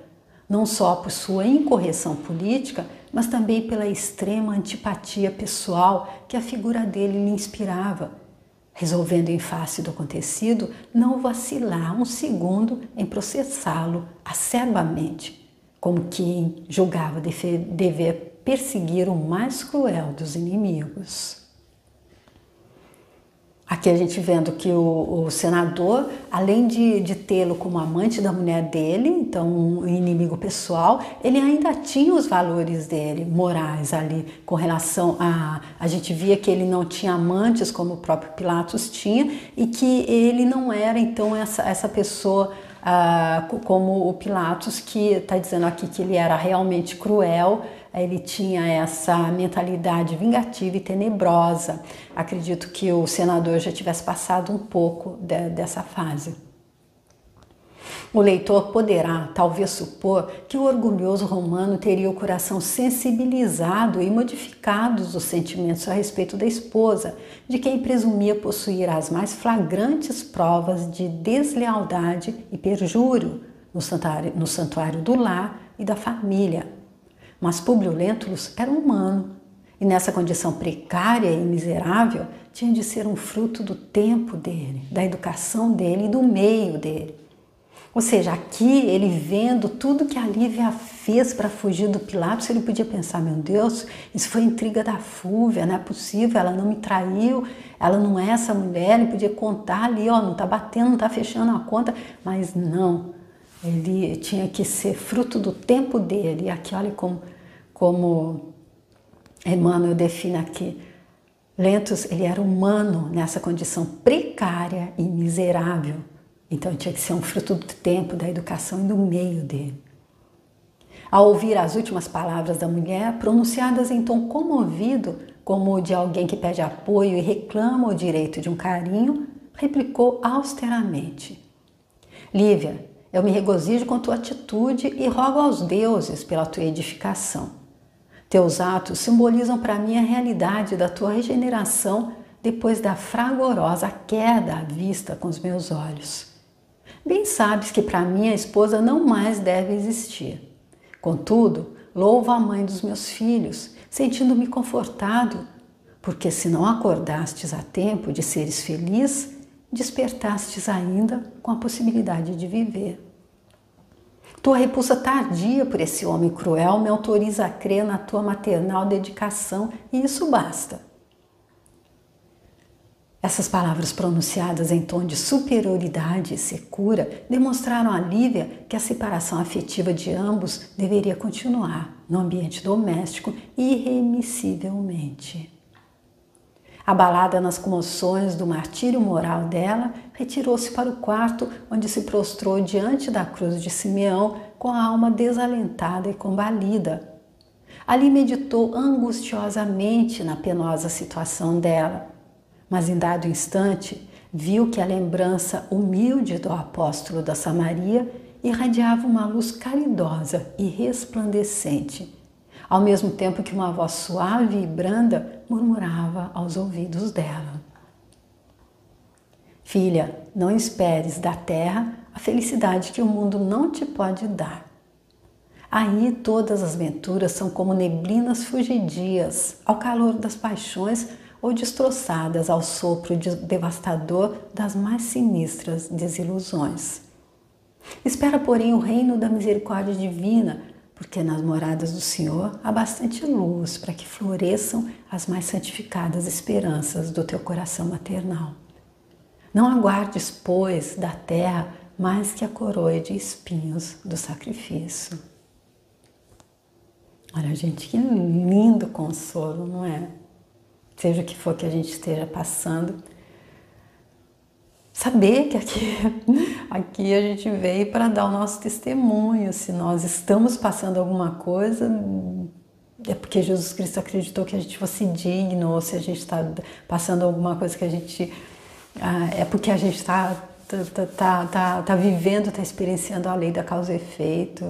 não só por sua incorreção política, mas também pela extrema antipatia pessoal que a figura dele lhe inspirava, resolvendo em face do acontecido não vacilar um segundo em processá-lo acerbamente, como quem julgava dever perseguir o mais cruel dos inimigos. Aqui a gente vendo que o senador, além de tê-lo como amante da mulher dele, então um inimigo pessoal, ele ainda tinha os valores dele, morais ali, com relação a... A gente via que ele não tinha amantes como o próprio Pilatos tinha e que ele não era então essa pessoa como o Pilatos, que está dizendo aqui que ele era realmente cruel. Ele tinha essa mentalidade vingativa e tenebrosa. Acredito que o senador já tivesse passado um pouco dessa fase. O leitor poderá, talvez, supor que o orgulhoso romano teria o coração sensibilizado e modificados os sentimentos a respeito da esposa, de quem presumia possuir as mais flagrantes provas de deslealdade e perjúrio no santuário do lar e da família. Mas Públio Lentulus era humano, e nessa condição precária e miserável tinha de ser um fruto do tempo dele, da educação dele e do meio dele. Ou seja, aqui ele vendo tudo que a Lívia fez para fugir do Pilatos, ele podia pensar, meu Deus, isso foi intriga da Fúvia, não é possível, ela não me traiu, ela não é essa mulher, ele podia contar ali, ó, não está batendo, não está fechando a conta, mas não. Ele tinha que ser fruto do tempo dele. E aqui, olha como Emmanuel define aqui. Lentulus, ele era humano nessa condição precária e miserável. Então, tinha que ser um fruto do tempo, da educação e do meio dele. Ao ouvir as últimas palavras da mulher, pronunciadas em tom comovido, como o de alguém que pede apoio e reclama o direito de um carinho, replicou austeramente. Lívia, eu me regozijo com tua atitude e rogo aos deuses pela tua edificação. Teus atos simbolizam para mim a realidade da tua regeneração depois da fragorosa queda à vista com os meus olhos. Bem sabes que para mim a esposa não mais deve existir. Contudo, louvo a mãe dos meus filhos, sentindo-me confortado, porque se não acordastes a tempo de seres feliz, despertastes ainda com a possibilidade de viver. Tua repulsa tardia por esse homem cruel me autoriza a crer na tua maternal dedicação e isso basta. Essas palavras pronunciadas em tom de superioridade e secura demonstraram a Lívia que a separação afetiva de ambos deveria continuar no ambiente doméstico irremissivelmente. Abalada nas comoções do martírio moral dela, retirou-se para o quarto, onde se prostrou diante da cruz de Simeão com a alma desalentada e combalida. Ali meditou angustiosamente na penosa situação dela, mas em dado instante viu que a lembrança humilde do apóstolo da Samaria irradiava uma luz caridosa e resplandecente, ao mesmo tempo que uma voz suave e branda murmurava aos ouvidos dela: Filha, não esperes da terra a felicidade que o mundo não te pode dar. Aí todas as venturas são como neblinas fugidias ao calor das paixões ou destroçadas ao sopro devastador das mais sinistras desilusões. Espera, porém, o reino da misericórdia divina, porque nas moradas do Senhor há bastante luz para que floresçam as mais santificadas esperanças do teu coração maternal. Não aguardes, pois, da terra mais que a coroa de espinhos do sacrifício. Olha, gente, que lindo consolo, não é? Seja o que for que a gente esteja passando, saber que aqui a gente veio para dar o nosso testemunho. Se nós estamos passando alguma coisa, é porque Jesus Cristo acreditou que a gente fosse digno, ou se a gente está passando alguma coisa que a gente... é porque a gente está vivendo, está experienciando a lei da causa e efeito,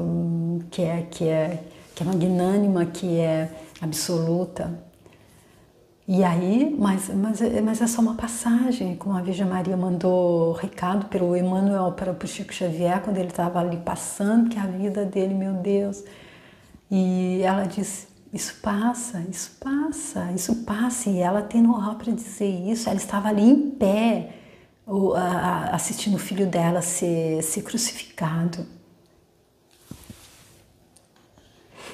que é magnânima, que é absoluta. E aí, mas é só uma passagem, como a Virgem Maria mandou recado pelo Emmanuel para o Chico Xavier, quando ele estava ali passando, que a vida dele, meu Deus. E ela disse, isso passa, isso passa, isso passa. E ela tem moral para dizer isso. Ela estava ali em pé, assistindo o filho dela ser crucificado.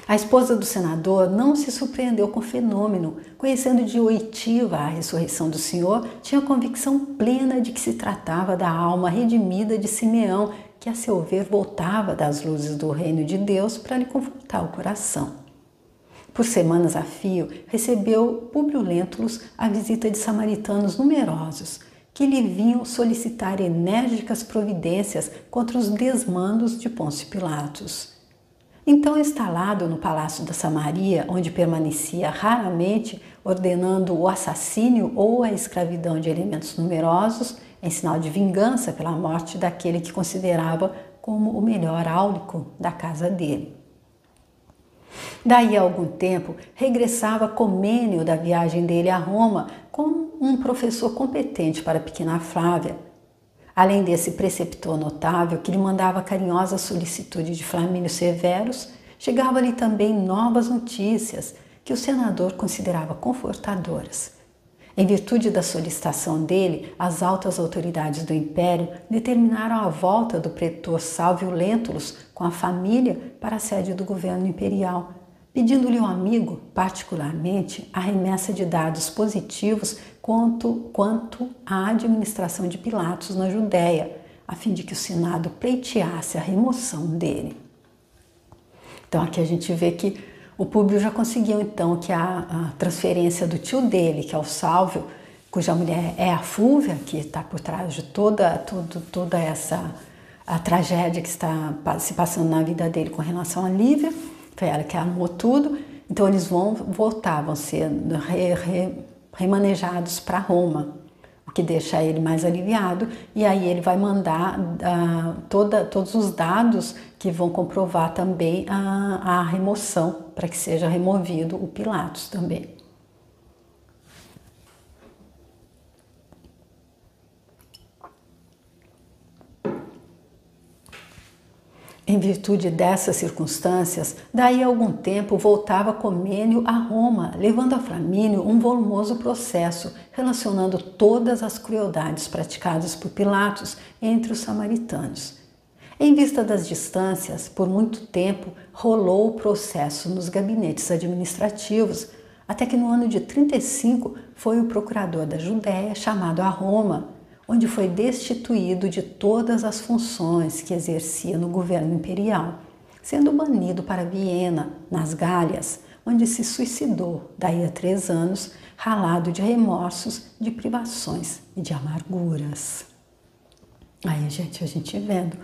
A esposa do senador não se surpreendeu com o fenômeno. Conhecendo de oitiva a ressurreição do Senhor, tinha convicção plena de que se tratava da alma redimida de Simeão, que a seu ver voltava das luzes do reino de Deus para lhe confortar o coração. Por semanas a fio, recebeu Públio Lentulus a visita de samaritanos numerosos, que lhe vinham solicitar enérgicas providências contra os desmandos de Pôncio Pilatos. Então, instalado no Palácio da Samaria, onde permanecia raramente, ordenando o assassínio ou a escravidão de elementos numerosos, em sinal de vingança pela morte daquele que considerava como o melhor áulico da casa dele. Daí a algum tempo, regressava Comênio da viagem dele a Roma com um professor competente para a pequena Flávia. Além desse preceptor notável que lhe mandava carinhosa solicitude de Flamínio Severus, chegava-lhe também novas notícias que o senador considerava confortadoras. Em virtude da solicitação dele, as altas autoridades do império determinaram a volta do pretor Salvio Lentulus com a família para a sede do governo imperial, pedindo-lhe ao amigo, particularmente, a remessa de dados positivos quanto à administração de Pilatos na Judéia, a fim de que o Senado pleiteasse a remoção dele. Então aqui a gente vê que o Públio já conseguiu então que a transferência do tio dele, que é o Salvio, cuja mulher é a Fúvia, que está por trás de toda essa a tragédia que está se passando na vida dele com relação a Lívia, foi ela que armou tudo. Então eles vão ser remanejados para Roma, o que deixa ele mais aliviado, e aí ele vai mandar todos os dados que vão comprovar também a remoção, para que seja removido o Pilatos também. Em virtude dessas circunstâncias, daí a algum tempo voltava Comênio a Roma, levando a Flamínio um volumoso processo relacionando todas as crueldades praticadas por Pilatos entre os samaritanos. Em vista das distâncias, por muito tempo rolou o processo nos gabinetes administrativos, até que no ano de 35 foi o procurador da Judéia chamado a Roma, onde foi destituído de todas as funções que exercia no governo imperial, sendo banido para Viena, nas Gálias, onde se suicidou daí a 3 anos, ralado de remorsos, de privações e de amarguras. Aí, gente, a gente vendo,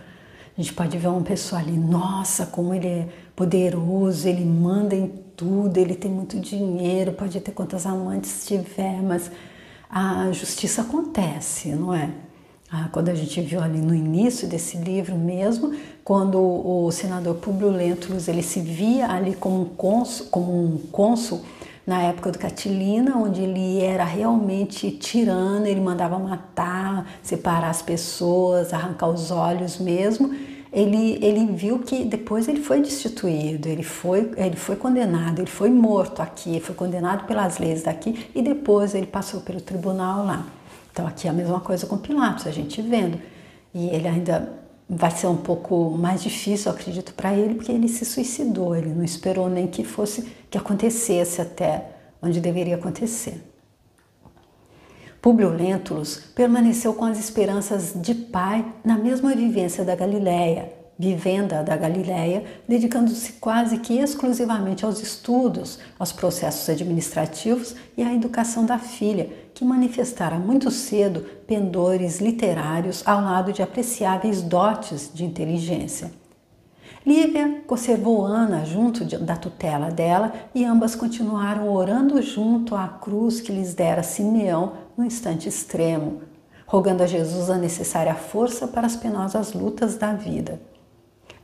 a gente pode ver uma pessoa ali, nossa, como ele é poderoso, ele manda em tudo, ele tem muito dinheiro, pode ter quantas amantes tiver, mas a justiça acontece, não é? Quando a gente viu ali no início desse livro mesmo, quando o senador Públio Lentulus ele se via ali como um cônsul na época do Catilina, onde ele era realmente tirano, ele mandava matar, separar as pessoas, arrancar os olhos mesmo. Ele viu que depois ele foi destituído, ele foi condenado, ele foi morto aqui, foi condenado pelas leis daqui e depois ele passou pelo tribunal lá. Então aqui é a mesma coisa com Pilatos, a gente vendo. E ele ainda vai ser um pouco mais difícil, eu acredito, para ele, porque ele se suicidou, ele não esperou nem que acontecesse até onde deveria acontecer. Públio Lentulus permaneceu com as esperanças de pai na mesma vivenda da Galileia, dedicando-se quase que exclusivamente aos estudos, aos processos administrativos e à educação da filha, que manifestara muito cedo pendores literários ao lado de apreciáveis dotes de inteligência. Lívia conservou Ana junto da tutela dela e ambas continuaram orando junto à cruz que lhes dera Simeão no instante extremo, rogando a Jesus a necessária força para as penosas lutas da vida.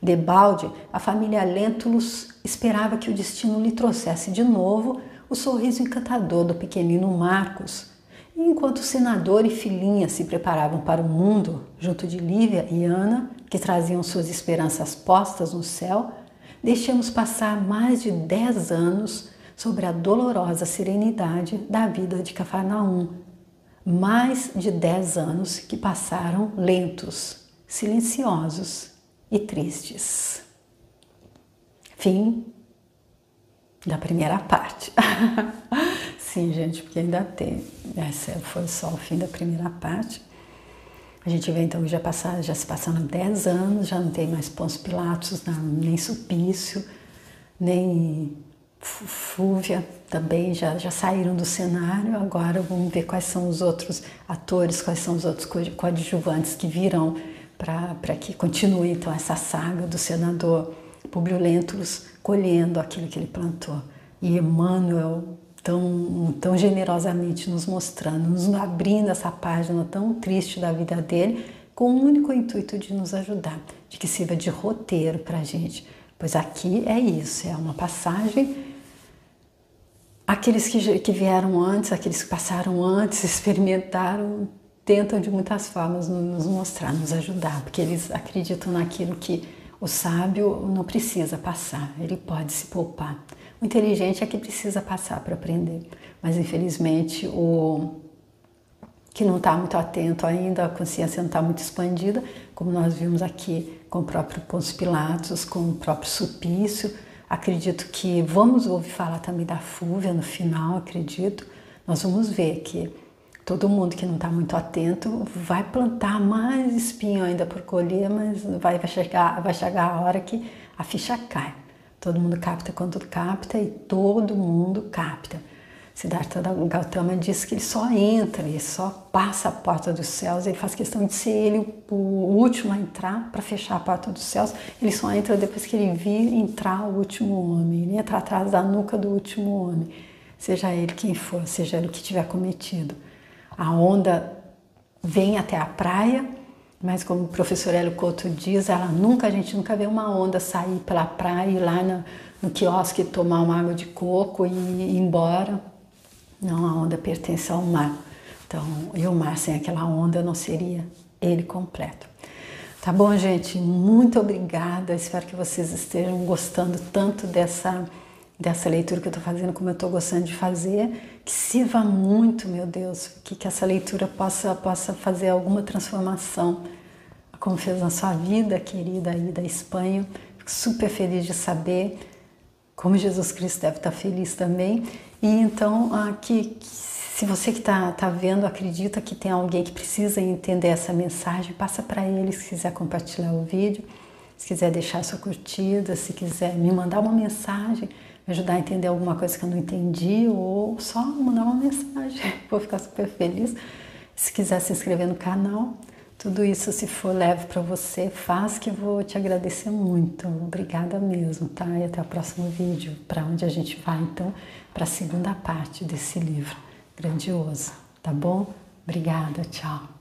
Debalde, a família Lentulus esperava que o destino lhe trouxesse de novo o sorriso encantador do pequenino Marcos. E enquanto o senador e filhinha se preparavam para o mundo, junto de Lívia e Ana, que traziam suas esperanças postas no céu, deixamos passar mais de 10 anos sobre a dolorosa serenidade da vida de Cafarnaum. Mais de 10 anos que passaram lentos, silenciosos e tristes. Fim da primeira parte. Sim, gente, porque ainda tem. Essa foi só o fim da primeira parte. A gente vê então que já se passaram 10 anos, já não tem mais Pôncio Pilatos, nem Sulpício, nem Fúvia também já saíram do cenário. Agora vamos ver quais são os outros atores, quais são os outros coadjuvantes que virão para que continue então essa saga do senador Públio Lentulus colhendo aquilo que ele plantou. E Emmanuel tão generosamente nos mostrando, nos abrindo essa página tão triste da vida dele, com o único intuito de nos ajudar, de que sirva de roteiro para a gente. Pois aqui é isso, é uma passagem. Aqueles que vieram antes, aqueles que passaram antes, experimentaram, tentam de muitas formas nos mostrar, nos ajudar, porque eles acreditam naquilo que o sábio não precisa passar, ele pode se poupar. O inteligente é que precisa passar para aprender, mas infelizmente o que não está muito atento ainda, a consciência não está muito expandida, como nós vimos aqui com o próprio Pôncio Pilatos, com o próprio Sulpício. Acredito que vamos ouvir falar também da Fúvia no final, acredito. Nós vamos ver que todo mundo que não está muito atento vai plantar mais espinho ainda por colher, mas vai chegar a hora que a ficha cai. Todo mundo capta quando capta e todo mundo capta. Siddhartha Gautama diz que ele só entra, ele só passa a porta dos céus, ele faz questão de ser ele o último a entrar para fechar a porta dos céus. Ele só entra depois que ele vir entrar o último homem, ele entra atrás da nuca do último homem, seja ele quem for, seja ele o que tiver cometido. A onda vem até a praia, mas como o professor Hélio Couto diz, a gente nunca vê uma onda sair pela praia e ir lá no quiosque tomar uma água de coco e ir embora. Não, a onda pertence ao mar. Então, e o mar sem aquela onda não seria ele completo. Tá bom, gente? Muito obrigada. Espero que vocês estejam gostando tanto dessa leitura que eu estou fazendo, como eu estou gostando de fazer. Que sirva muito, meu Deus, que essa leitura possa fazer alguma transformação, como fez na sua vida, querida aí da Espanha. Fico super feliz de saber como Jesus Cristo deve estar feliz também. E então, se você que está vendo acredita que tem alguém que precisa entender essa mensagem, passa para ele se quiser compartilhar o vídeo, se quiser deixar sua curtida, se quiser me mandar uma mensagem, me ajudar a entender alguma coisa que eu não entendi, ou só mandar uma mensagem, vou ficar super feliz. Se quiser se inscrever no canal, tudo isso, se for leve para você, faz, que vou te agradecer muito. Obrigada mesmo, tá? E até o próximo vídeo, para onde a gente vai, então, para a segunda parte desse livro grandioso, tá bom? Obrigada, tchau.